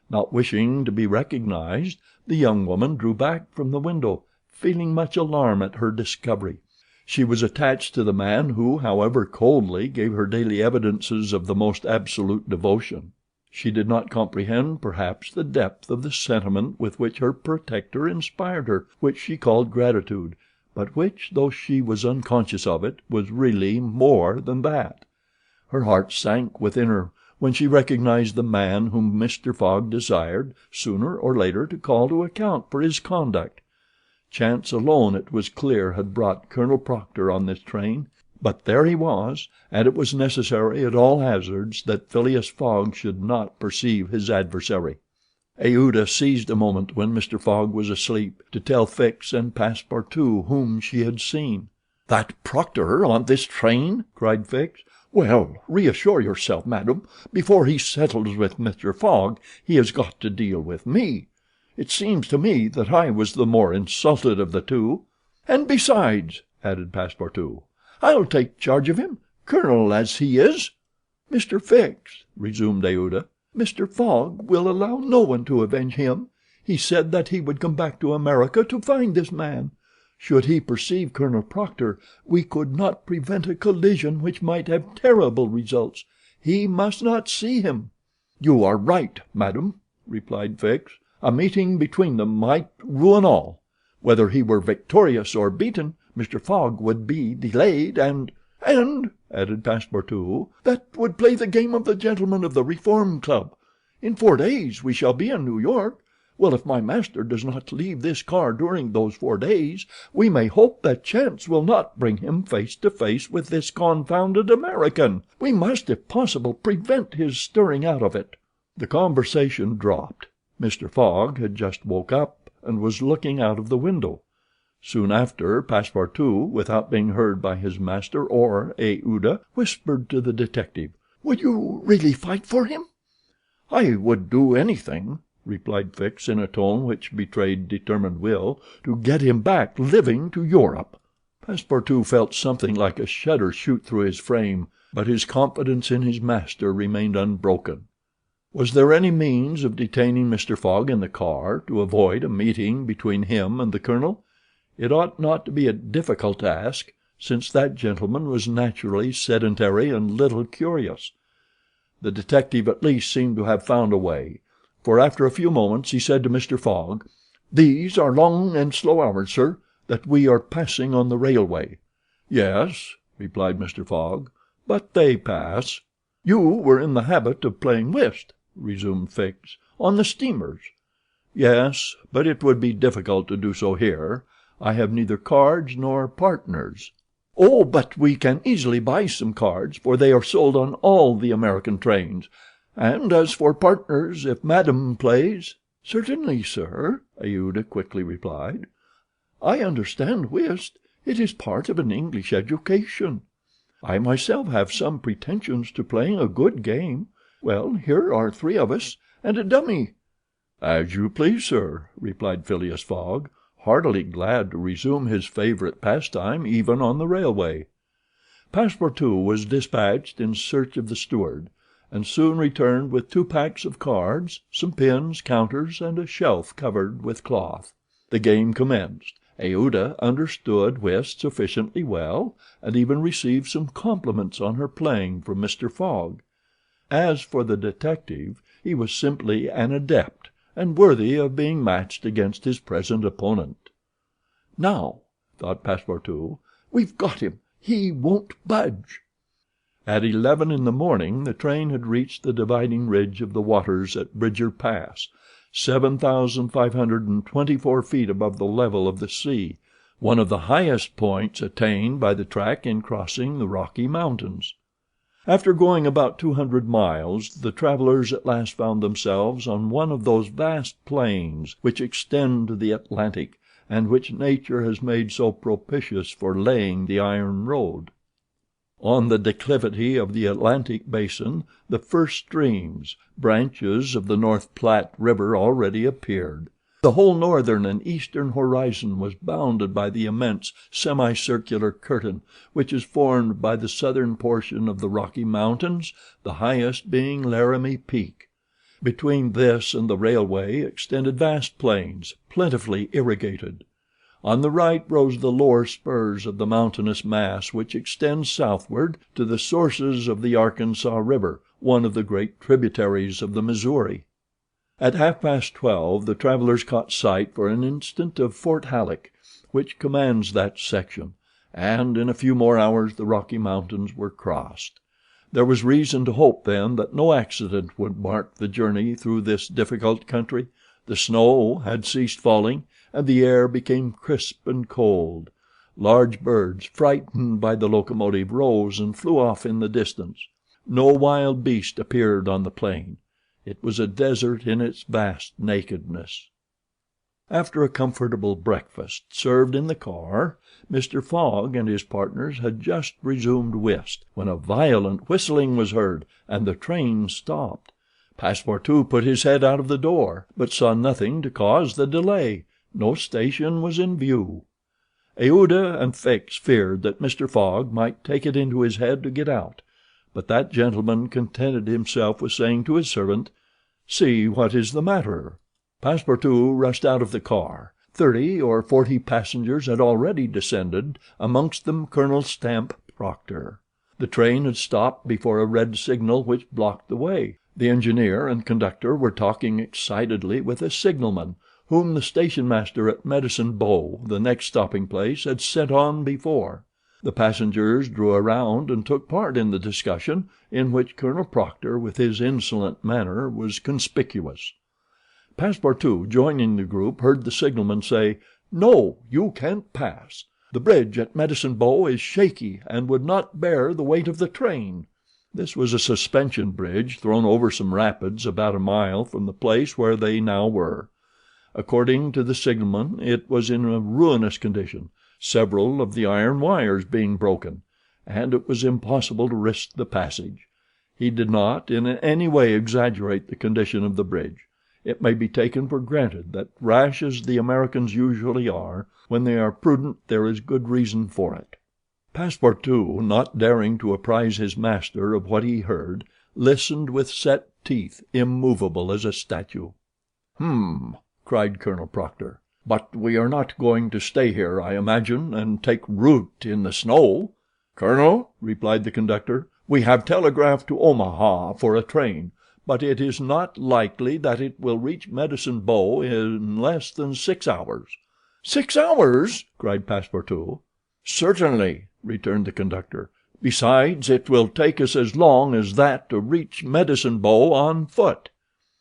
Not wishing to be recognized, the young woman drew back from the window, feeling much alarm at her discovery. She was attached to the man who, however coldly, gave her daily evidences of the most absolute devotion. She did not comprehend, perhaps, the depth of the sentiment with which her protector inspired her, which she called gratitude, but which, though she was unconscious of it, was really more than that. Her heart sank within her when she recognized the man whom Mr. Fogg desired, sooner or later, to call to account for his conduct. Chance alone, it was clear, had brought Colonel Proctor on this train, but there he was, and it was necessary at all hazards that Phileas Fogg should not perceive his adversary. Aouda seized a moment when Mr. Fogg was asleep to tell Fix and Passepartout whom she had seen. "That Proctor on this train?" cried Fix. "Well, reassure yourself, madam. Before he settles with Mr. Fogg, he has got to deal with me. It seems to me that I was the more insulted of the two. And besides," added Passepartout, "I'll take charge of him, colonel as he is." "Mr. Fix," resumed Aouda, "Mr. Fogg will allow no one to avenge him. He said that he would come back to America to find this man. Should he perceive Colonel Proctor, we could not prevent a collision which might have terrible results. He must not see him." "You are right, madam," replied Fix. "A meeting between them might ruin all. Whether he were victorious or beaten, Mr. Fogg would be delayed and—" "And," added Passepartout, "that would play the game of the gentlemen of the Reform Club. In 4 days we shall be in New York. Well, if my master does not leave this car during those 4 days, we may hope that chance will not bring him face to face with this confounded American. We must, if possible, prevent his stirring out of it." The conversation dropped. Mr. Fogg had just woke up and was looking out of the window. Soon after, Passepartout, without being heard by his master or Aouda, whispered to the detective: "Would you really fight for him?" "I would do anything," replied Fix in a tone which betrayed determined will, "to get him back living to Europe." Passepartout felt something like a shudder shoot through his frame, but his confidence in his master remained unbroken. Was there any means of detaining Mr. Fogg in the car, to avoid a meeting between him and the colonel? It ought not to be a difficult task, since that gentleman was naturally sedentary and little curious. The detective at least seemed to have found a way, for after a few moments he said to Mr. Fogg: "These are long and slow hours, sir, that we are passing on the railway." "Yes," replied Mr. Fogg, "but they pass." "You were in the habit of playing whist," resumed Fix, "on the steamers." "Yes, but it would be difficult to do so here. I have neither cards nor partners." "Oh, but we can easily buy some cards, for they are sold on all the American trains. And as for partners, if madam plays—" "Certainly, sir," Aouda quickly replied. "I understand whist. It is part of an English education. I myself have some pretensions to playing a good game. Well, here are 3 of us, and a dummy." "As you please, sir," replied Phileas Fogg, heartily glad to resume his favorite pastime even on the railway. Passepartout was dispatched in search of the steward, and soon returned with 2 packs of cards, some pins, counters, and a shelf covered with cloth. The game commenced. Aouda understood whist sufficiently well, and even received some compliments on her playing from Mr. Fogg. As for the detective, he was simply an adept, and worthy of being matched against his present opponent. "Now," thought Passepartout, "we've got him. He won't budge." At 11 in the morning the train had reached the dividing ridge of the waters at Bridger Pass, 7,524 feet above the level of the sea, one of the highest points attained by the track in crossing the Rocky Mountains. After going about 200 miles, the travelers at last found themselves on one of those vast plains which extend to the Atlantic, and which nature has made so propitious for laying the iron road. On the declivity of the Atlantic basin the first streams, branches of the North Platte River, already appeared. The whole northern and eastern horizon was bounded by the immense semicircular curtain which is formed by the southern portion of the Rocky Mountains, the highest being Laramie Peak. Between this and the railway extended vast plains, plentifully irrigated. On the right rose the lower spurs of the mountainous mass which extends southward to the sources of the Arkansas River, one of the great tributaries of the Missouri. At 12:30 the travelers caught sight for an instant of Fort Halleck, which commands that section, and in a few more hours the Rocky Mountains were crossed. There was reason to hope then that no accident would mark the journey through this difficult country. The snow had ceased falling, and the air became crisp and cold. Large birds, frightened by the locomotive, rose and flew off in the distance. No wild beast appeared on the plain. It was a desert in its vast nakedness. After a comfortable breakfast served in the car, Mr. Fogg and his partners had just resumed whist, when a violent whistling was heard, and the train stopped. Passepartout put his head out of the door, but saw nothing to cause the delay. No station was in view. Aouda and Fix feared that Mr. Fogg might take it into his head to get out, but that gentleman contented himself with saying to his servant, "See what is the matter." Passepartout rushed out of the car. 30 or 40 passengers had already descended, amongst them Colonel Stamp Proctor. The train had stopped before a red signal which blocked the way. The engineer and conductor were talking excitedly with a signalman, whom the station master at Medicine Bow, the next stopping place, had sent on before. The passengers drew around and took part in the discussion, in which Colonel Proctor, with his insolent manner, was conspicuous. Passepartout, joining the group, heard the signalman say, "No, you can't pass. The bridge at Medicine Bow is shaky and would not bear the weight of the train." This was a suspension bridge thrown over some rapids about a mile from the place where they now were. According to the signalman, it was in a ruinous condition, several of the iron wires being broken, and it was impossible to risk the passage. He did not in any way exaggerate the condition of the bridge. It may be taken for granted that, rash as the Americans usually are, when they are prudent there is good reason for it. Passepartout, not daring to apprise his master of what he heard, listened with set teeth, immovable as a statue. Cried Colonel Proctor. "But we are not going to stay here, I imagine, and take root in the snow." "Colonel," replied the conductor, "we have telegraphed to Omaha for a train, but it is not likely that it will reach Medicine Bow in less than 6 hours." "6 hours!" cried Passepartout. "Certainly," returned the conductor. "Besides, it will take us as long as that to reach Medicine Bow on foot."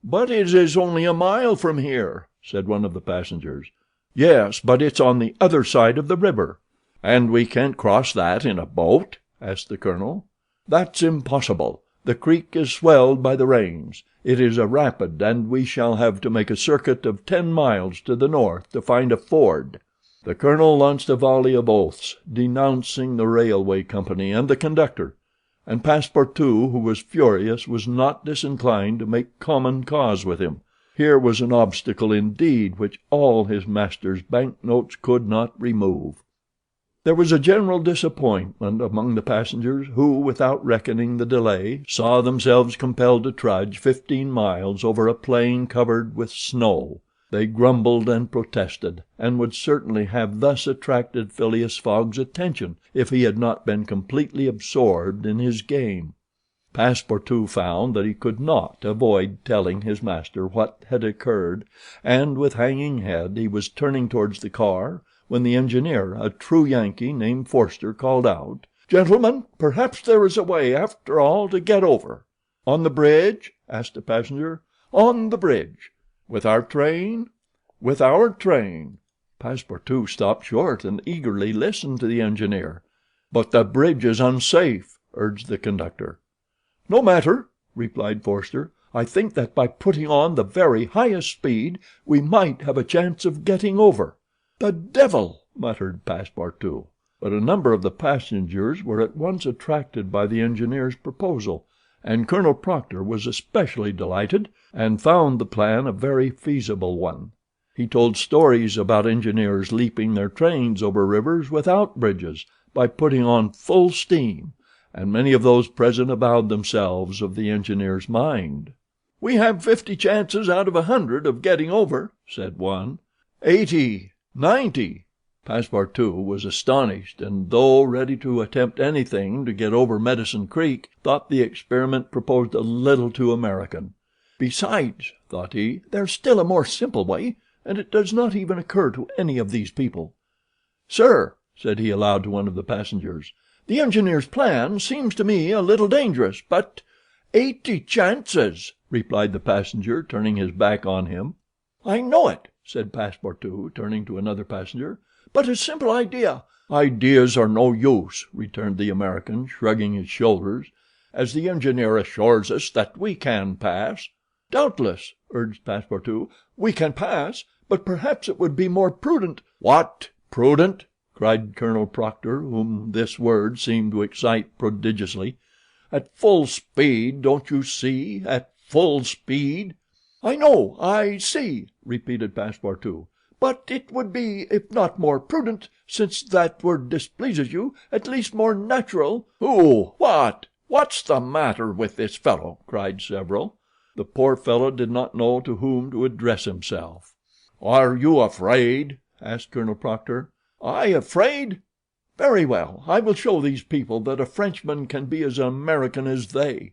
"But it is only a mile from here," said one of the passengers. "Yes, but it's on the other side of the river." "And we can't cross that in a boat?" asked the colonel. "That's impossible. The creek is swelled by the rains. It is a rapid, and we shall have to make a circuit of 10 miles to the north to find a ford." The colonel launched a volley of oaths, denouncing the railway company and the conductor, and Passepartout, who was furious, was not disinclined to make common cause with him. Here was an obstacle indeed which all his master's banknotes could not remove. There was a general disappointment among the passengers, who, without reckoning the delay, saw themselves compelled to trudge 15 miles over a plain covered with snow. They grumbled and protested, and would certainly have thus attracted Phileas Fogg's attention if he had not been completely absorbed in his game. Passepartout found that he could not avoid telling his master what had occurred, and with hanging head he was turning towards the car when the engineer, a true Yankee named Forster, called out: "Gentlemen, perhaps there is a way, after all, to get over." "On the bridge?" asked a passenger. "On the bridge." "With our train?" "With our train." Passepartout stopped short and eagerly listened to the engineer. "But the bridge is unsafe," urged the conductor. "No matter," replied Forster. "I think that by putting on the very highest speed we might have a chance of getting over." "The devil!" muttered Passepartout. But a number of the passengers were at once attracted by the engineer's proposal, and Colonel Proctor was especially delighted, and found the plan a very feasible one. He told stories about engineers leaping their trains over rivers without bridges, by putting on full steam, and many of those present avowed themselves of the engineer's mind. "We have 50 chances out of 100 of getting over," said one. 80, 90. Passepartout was astonished, and though ready to attempt anything to get over Medicine Creek, thought the experiment proposed a little too American. "Besides," thought he, "there's still a more simple way, and it does not even occur to any of these people. Sir," said he aloud to one of the passengers, "the engineer's plan seems to me a little dangerous, but—" "80 chances," replied the passenger, turning his back on him. "I know it," said Passepartout, turning to another passenger, "but a simple idea—" "Ideas are no use," returned the American, shrugging his shoulders, "as the engineer assures us that we can pass." "Doubtless," urged Passepartout, "we can pass, but perhaps it would be more prudent—" "What, prudent?" cried Colonel Proctor, whom this word seemed to excite prodigiously. "At full speed, don't you see, at full speed?" "I know, I see," repeated Passepartout, "but it would be, if not more prudent, since that word displeases you, at least more natural." "Who? What's the matter with this fellow?" cried several. The poor fellow did not know to whom to address himself. "Are you afraid?" asked Colonel Proctor. "I afraid? Very well, I will show these people that a Frenchman can be as American as they."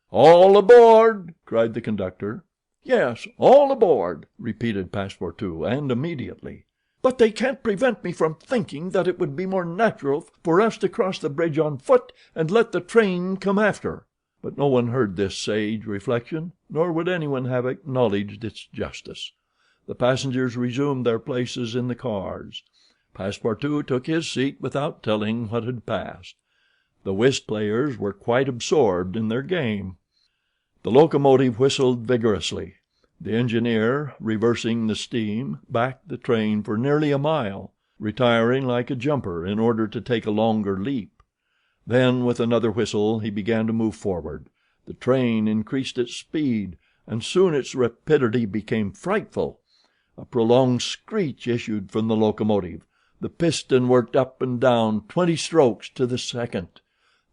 "All aboard!" cried the conductor. "Yes, all aboard," repeated Passepartout, and immediately. "But they can't prevent me from thinking that it would be more natural for us to cross the bridge on foot and let the train come after." But no one heard this sage reflection, nor would anyone have acknowledged its justice. The passengers resumed their places in the cars. Passepartout took his seat without telling what had passed. The whist players were quite absorbed in their game. The locomotive whistled vigorously. The engineer, reversing the steam, backed the train for nearly a mile, retiring like a jumper in order to take a longer leap. Then, with another whistle, he began to move forward. The train increased its speed, and soon its rapidity became frightful. A prolonged screech issued from the locomotive. The piston worked up and down 20 strokes to the second.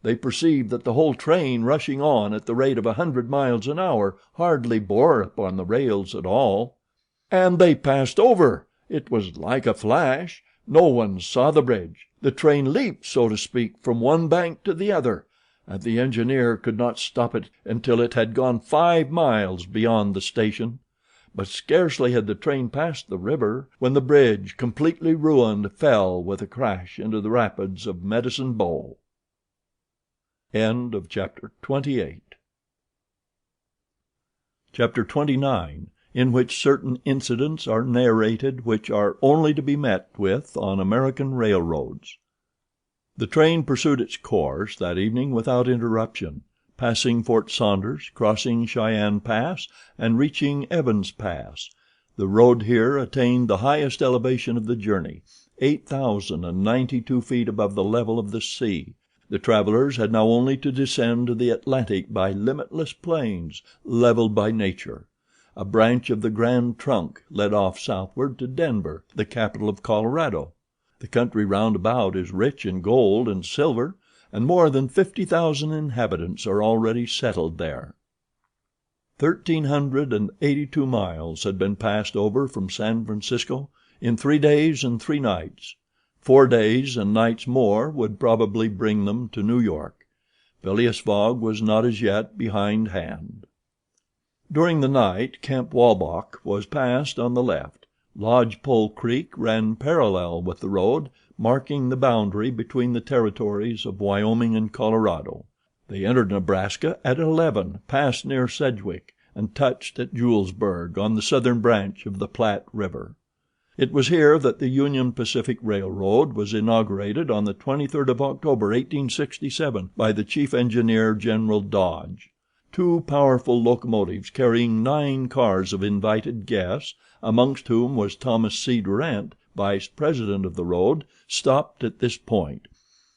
They perceived that the whole train, rushing on at the rate of 100 miles an hour, hardly bore upon the rails at all. And they passed over! It was like a flash. No one saw the bridge. The train leaped, so to speak, from one bank to the other, and the engineer could not stop it until it had gone 5 miles beyond the station. But scarcely had the train passed the river when the bridge, completely ruined, fell with a crash into the rapids of Medicine Bow. Chapter 29, in which certain incidents are narrated which are only to be met with on American railroads. The train pursued its course that evening without interruption, passing Fort Saunders, crossing Cheyenne Pass, and reaching Evans Pass. The road here attained the highest elevation of the journey, 8,092 feet above the level of the sea. The travelers had now only to descend to the Atlantic by limitless plains, leveled by nature. A branch of the Grand Trunk led off southward to Denver, the capital of Colorado. The country round about is rich in gold and silver, and more than 50,000 inhabitants are already settled there. 1,382 miles had been passed over from San Francisco in 3 days and 3 nights. 4 days and nights more would probably bring them to New York. Phileas Fogg was not as yet behindhand. During the night Camp Walbach was passed on the left. Lodge Pole Creek ran parallel with the road, marking the boundary between the territories of Wyoming and Colorado. They entered Nebraska at 11, passed near Sedgwick, and touched at Julesburg on the southern branch of the Platte River. It was here that the Union Pacific Railroad was inaugurated on the 23rd of October, 1867, by the chief engineer, General Dodge. 2 powerful locomotives carrying 9 cars of invited guests, amongst whom was Thomas C. Durant, vice president of the road, stopped at this point.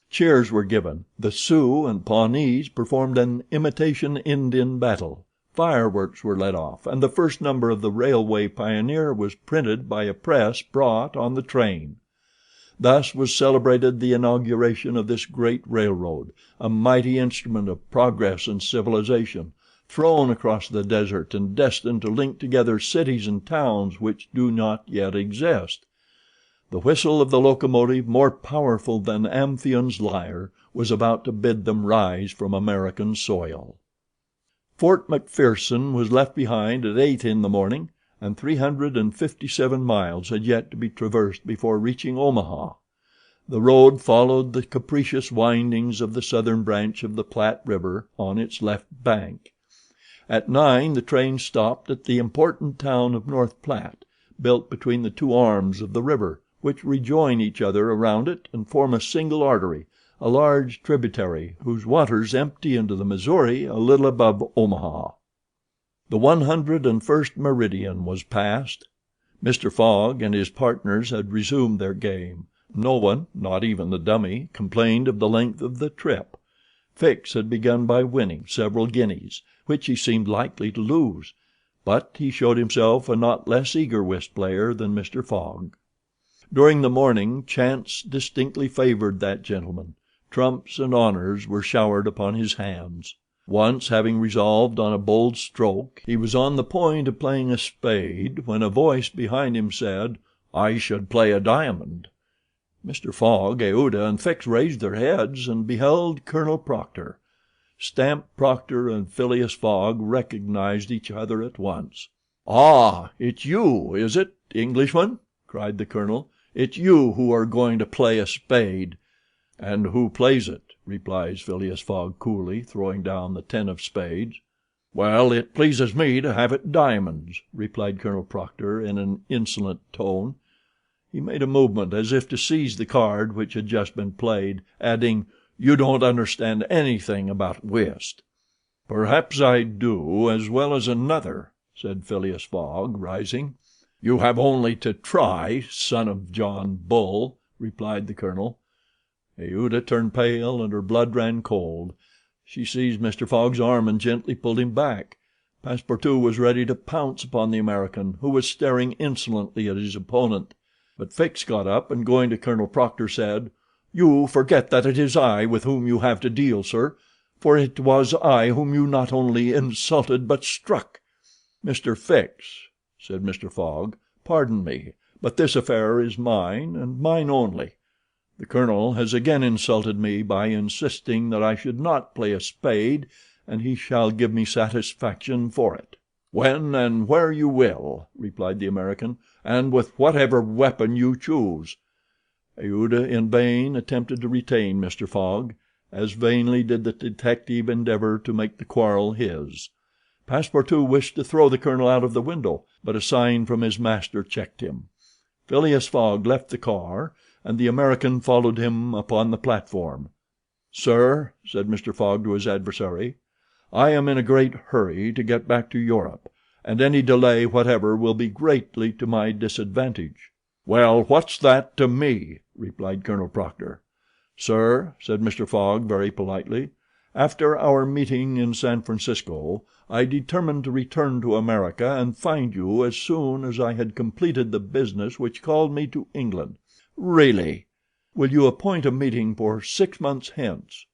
Cheers were given. The Sioux and Pawnees performed an imitation Indian battle. Fireworks were let off, and the first number of the Railway Pioneer was printed by a press brought on the train. Thus was celebrated the inauguration of this great railroad, a mighty instrument of progress and civilization, thrown across the desert and destined to link together cities and towns which do not yet exist. The whistle of the locomotive, more powerful than Amphion's lyre, was about to bid them rise from American soil. Fort McPherson was left behind at 8 in the morning, and 357 miles had yet to be traversed before reaching Omaha. The road followed the capricious windings of the southern branch of the Platte River on its left bank. At 9 the train stopped at the important town of North Platte, built between the two arms of the river, which rejoin each other around it and form a single artery, a large tributary whose waters empty into the Missouri a little above Omaha. The 101st meridian was passed. Mr. Fogg and his partners had resumed their game. No one, not even the dummy, complained of the length of the trip. Fix had begun by winning several guineas, which he seemed likely to lose, but he showed himself a not less eager whist player than Mr. Fogg. During the morning chance distinctly favored that gentleman. Trumps and honors were showered upon his hands. Once, having resolved on a bold stroke, he was on the point of playing a spade when a voice behind him said, "I should play a diamond." Mr. Fogg, Aouda, and Fix raised their heads and beheld Colonel Proctor. Stamp Proctor and Phileas Fogg recognized each other at once. "Ah, it's you, is it, Englishman?" cried the colonel. "It's you who are going to play a spade." "And who plays it?" replies Phileas Fogg coolly, throwing down the 10 of spades. "Well, it pleases me to have it diamonds," replied Colonel Proctor in an insolent tone. He made a movement as if to seize the card which had just been played, adding, "You don't understand anything about whist." "Perhaps I do, as well as another," said Phileas Fogg, rising. "You have only to try, son of John Bull," replied the colonel. Aouda turned pale and her blood ran cold. She seized Mr. Fogg's arm and gently pulled him back. Passepartout was ready to pounce upon the American, who was staring insolently at his opponent. But Fix got up and going to Colonel Proctor said, "You forget that it is I with whom you have to deal, sir, for it was I whom you not only insulted but struck." "Mr. Fix," said Mr. Fogg, "pardon me, but this affair is mine and mine only. The colonel has again insulted me by insisting that I should not play a spade, and he shall give me satisfaction for it." "When and where you will," replied the American, "and with whatever weapon you choose." Aouda in vain attempted to retain Mr. Fogg. As vainly did the detective endeavor to make the quarrel his. Passepartout wished to throw the colonel out of the window, but a sign from his master checked him. Phileas Fogg left the car, and the American followed him upon the platform. "Sir," said Mr. Fogg to his adversary, "I am in a great hurry to get back to Europe, and any delay whatever will be greatly to my disadvantage." "Well, what's that to me?" replied Colonel Proctor. "Sir," said Mr. Fogg very politely, "after our meeting in San Francisco I determined to return to America and find you as soon as I had completed the business which called me to England." "Really?" "Will you appoint a meeting for 6 months hence?"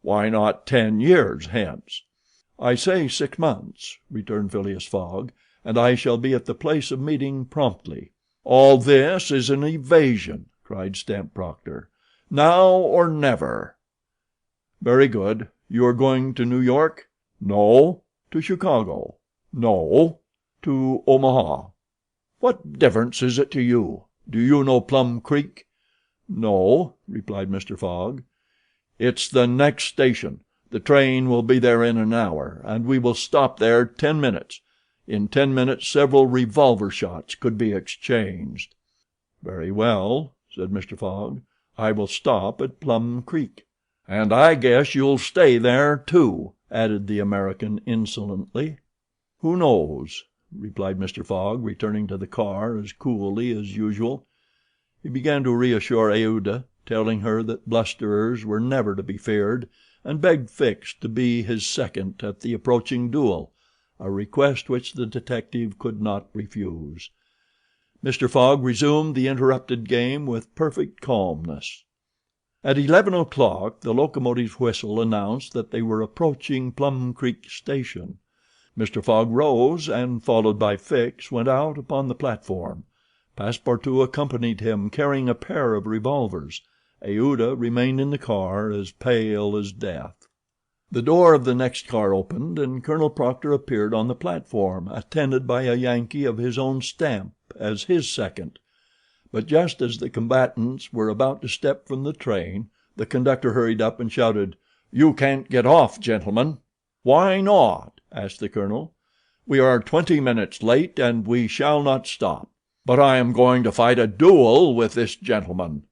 "Why not 10 years hence?" "I say 6 months," returned Phileas Fogg, "and I shall be at the place of meeting promptly." "All this is an evasion," cried Stamp Proctor. "Now or never." "Very good. You are going to New York?" "No." "To Chicago?" "No." "To Omaha?" "What difference is it to you? Do you know Plum Creek?" "No," replied Mr. Fogg. "It's the next station. The train will be there in an hour, and we will stop there 10 minutes. In 10 minutes several revolver shots could be exchanged." "Very well," said Mr. Fogg. "I will stop at Plum Creek." "And I guess you'll stay there, too," added the American insolently. "Who knows?" replied Mr. Fogg, returning to the car as coolly as usual. He began to reassure Aouda, telling her that blusterers were never to be feared, and begged Fix to be his second at the approaching duel, a request which the detective could not refuse. Mr. Fogg resumed the interrupted game with perfect calmness. At 11 o'clock the locomotive's whistle announced that they were approaching Plum Creek Station. Mr. Fogg rose and, followed by Fix, went out upon the platform. Passepartout accompanied him, carrying a pair of revolvers. Aouda remained in the car, as pale as death. The door of the next car opened, and Colonel Proctor appeared on the platform, attended by a Yankee of his own stamp as his second. But just as the combatants were about to step from the train, the conductor hurried up and shouted: "You can't get off, gentlemen." "Why not?" asked the colonel. "We are 20 minutes late and we shall not stop." "But I am going to fight a duel with this gentleman."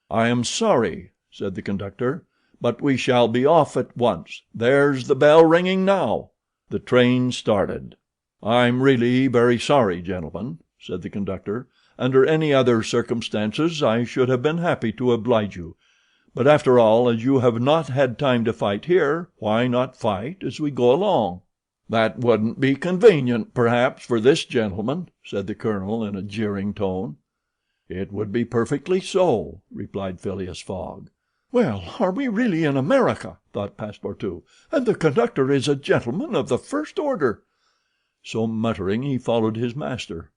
"I am sorry," said the conductor, "but we shall be off at once. There's the bell ringing now." The train started. "I'm really very sorry, gentlemen," said the conductor. "Under any other circumstances I should have been happy to oblige you; but after all, as you have not had time to fight here, why not fight as we go along?" "That wouldn't be convenient, perhaps, for this gentleman," said the colonel in a jeering tone. "It would be perfectly so," replied Phileas Fogg. "Well, are we really in America?" thought Passepartout. "And the conductor is a gentleman of the first order." So muttering, he followed his master.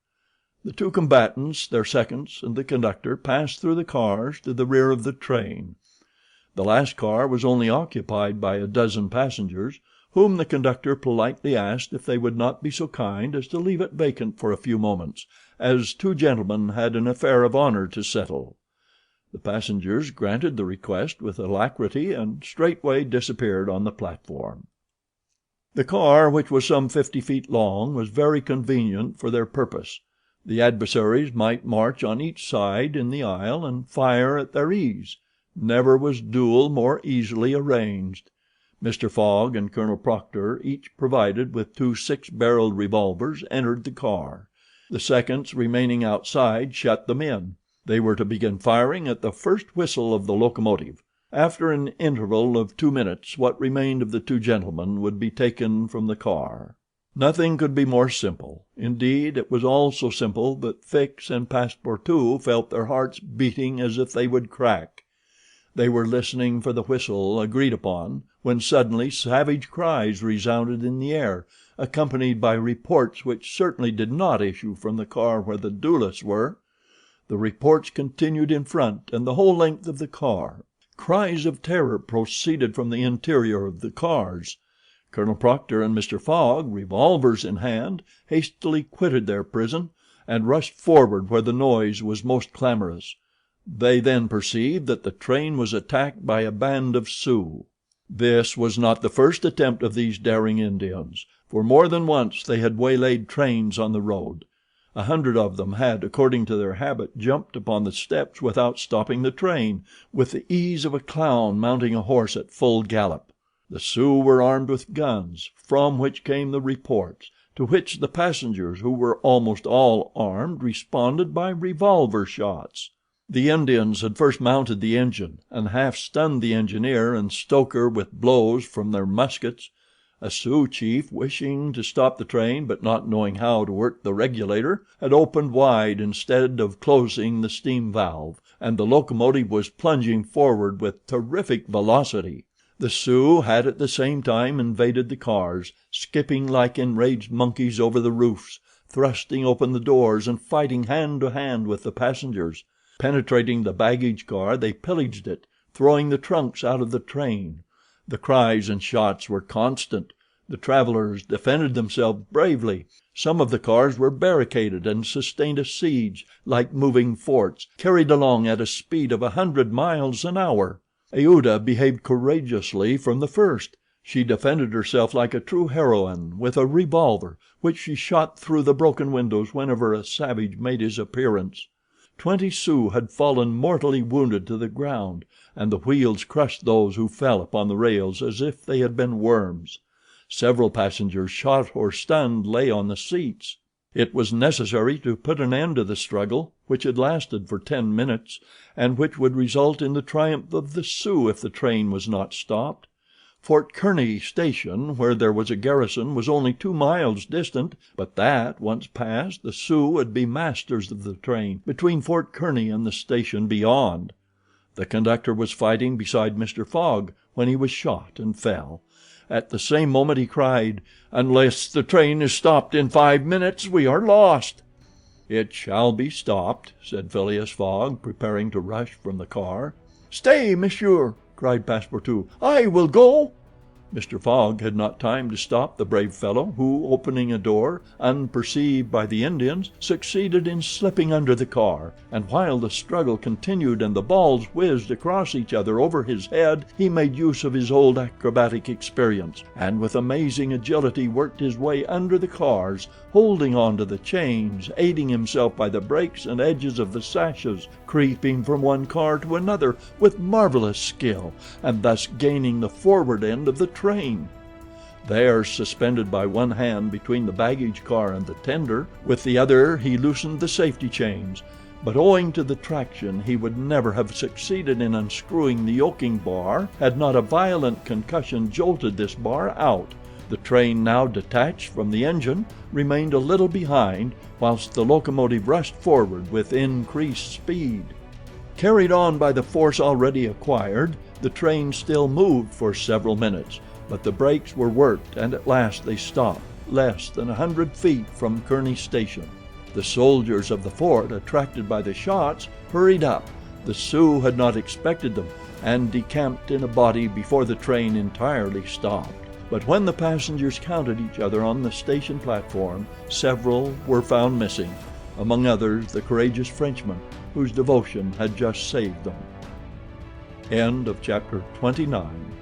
The two combatants, their seconds, and the conductor passed through the cars to the rear of the train. The last car was only occupied by a dozen passengers, whom the conductor politely asked if they would not be so kind as to leave it vacant for a few moments, as two gentlemen had an affair of honor to settle. The passengers granted the request with alacrity and straightway disappeared on the platform. The car, which was some 50 feet long, was very convenient for their purpose. The adversaries might march on each side in the aisle and fire at their ease. Never was duel more easily arranged. Mr. Fogg and Colonel Proctor, each provided with 2 6-barreled revolvers, entered the car. The seconds remaining outside shut them in. They were to begin firing at the first whistle of the locomotive. After an interval of 2 minutes what remained of the two gentlemen would be taken from the car. Nothing could be more simple. Indeed, it was all so simple that Fix and Passepartout felt their hearts beating as if they would crack. They were listening for the whistle agreed upon, when suddenly savage cries resounded in the air, accompanied by reports which certainly did not issue from the car where the duelists were. The reports continued in front and the whole length of the car. Cries of terror proceeded from the interior of the cars. Colonel Proctor and Mr. Fogg, revolvers in hand, hastily quitted their prison, and rushed forward where the noise was most clamorous. They then perceived that the train was attacked by a band of Sioux. This was not the first attempt of these daring Indians, for more than once they had waylaid trains on the road. 100 of them had, according to their habit, jumped upon the steps without stopping the train, with the ease of a clown mounting a horse at full gallop. The Sioux were armed with guns, from which came the reports, to which the passengers, who were almost all armed, responded by revolver shots. The Indians had first mounted the engine, and half stunned the engineer and stoker with blows from their muskets. A Sioux chief, wishing to stop the train but not knowing how to work the regulator, had opened wide instead of closing the steam valve, and the locomotive was plunging forward with terrific velocity. The Sioux had at the same time invaded the cars, skipping like enraged monkeys over the roofs, thrusting open the doors and fighting hand to hand with the passengers. Penetrating the baggage car, they pillaged it, throwing the trunks out of the train. The cries and shots were constant. The travelers defended themselves bravely. Some of the cars were barricaded and sustained a siege like moving forts, carried along at a speed of 100 miles an hour. Aouda behaved courageously from the first. She defended herself like a true heroine with a revolver, which she shot through the broken windows whenever a savage made his appearance. 20 Sioux had fallen mortally wounded to the ground, and the wheels crushed those who fell upon the rails as if they had been worms. Several passengers, shot or stunned, lay on the seats. It was necessary to put an end to the struggle, which had lasted for 10 minutes, and which would result in the triumph of the Sioux if the train was not stopped. Fort Kearny station, where there was a garrison, was only 2 miles distant, but that once passed, the Sioux would be masters of the train between Fort Kearny and the station beyond. The conductor was fighting beside Mr. Fogg when he was shot and fell. At the same moment he cried, "Unless the train is stopped in 5 minutes we are lost." "It shall be stopped," said Phileas Fogg, preparing to rush from the car. "Stay, monsieur!" cried Passepartout. "I will go." Mr. Fogg had not time to stop the brave fellow, who, opening a door, unperceived by the Indians, succeeded in slipping under the car, and while the struggle continued and the balls whizzed across each other over his head, he made use of his old acrobatic experience, and with amazing agility worked his way under the cars, holding on to the chains, aiding himself by the brakes and edges of the sashes, creeping from one car to another with marvelous skill, and thus gaining the forward end of the train. There, suspended by one hand between the baggage car and the tender, with the other he loosened the safety chains, but owing to the traction he would never have succeeded in unscrewing the yoking bar had not a violent concussion jolted this bar out. The train, now detached from the engine, remained a little behind, whilst the locomotive rushed forward with increased speed. Carried on by the force already acquired, the train still moved for several minutes, but the brakes were worked, and at last they stopped, less than 100 feet from Kearney Station. The soldiers of the fort, attracted by the shots, hurried up. The Sioux had not expected them, and decamped in a body before the train entirely stopped. But when the passengers counted each other on the station platform, several were found missing, among others the courageous Frenchman, whose devotion had just saved them. End of chapter 29.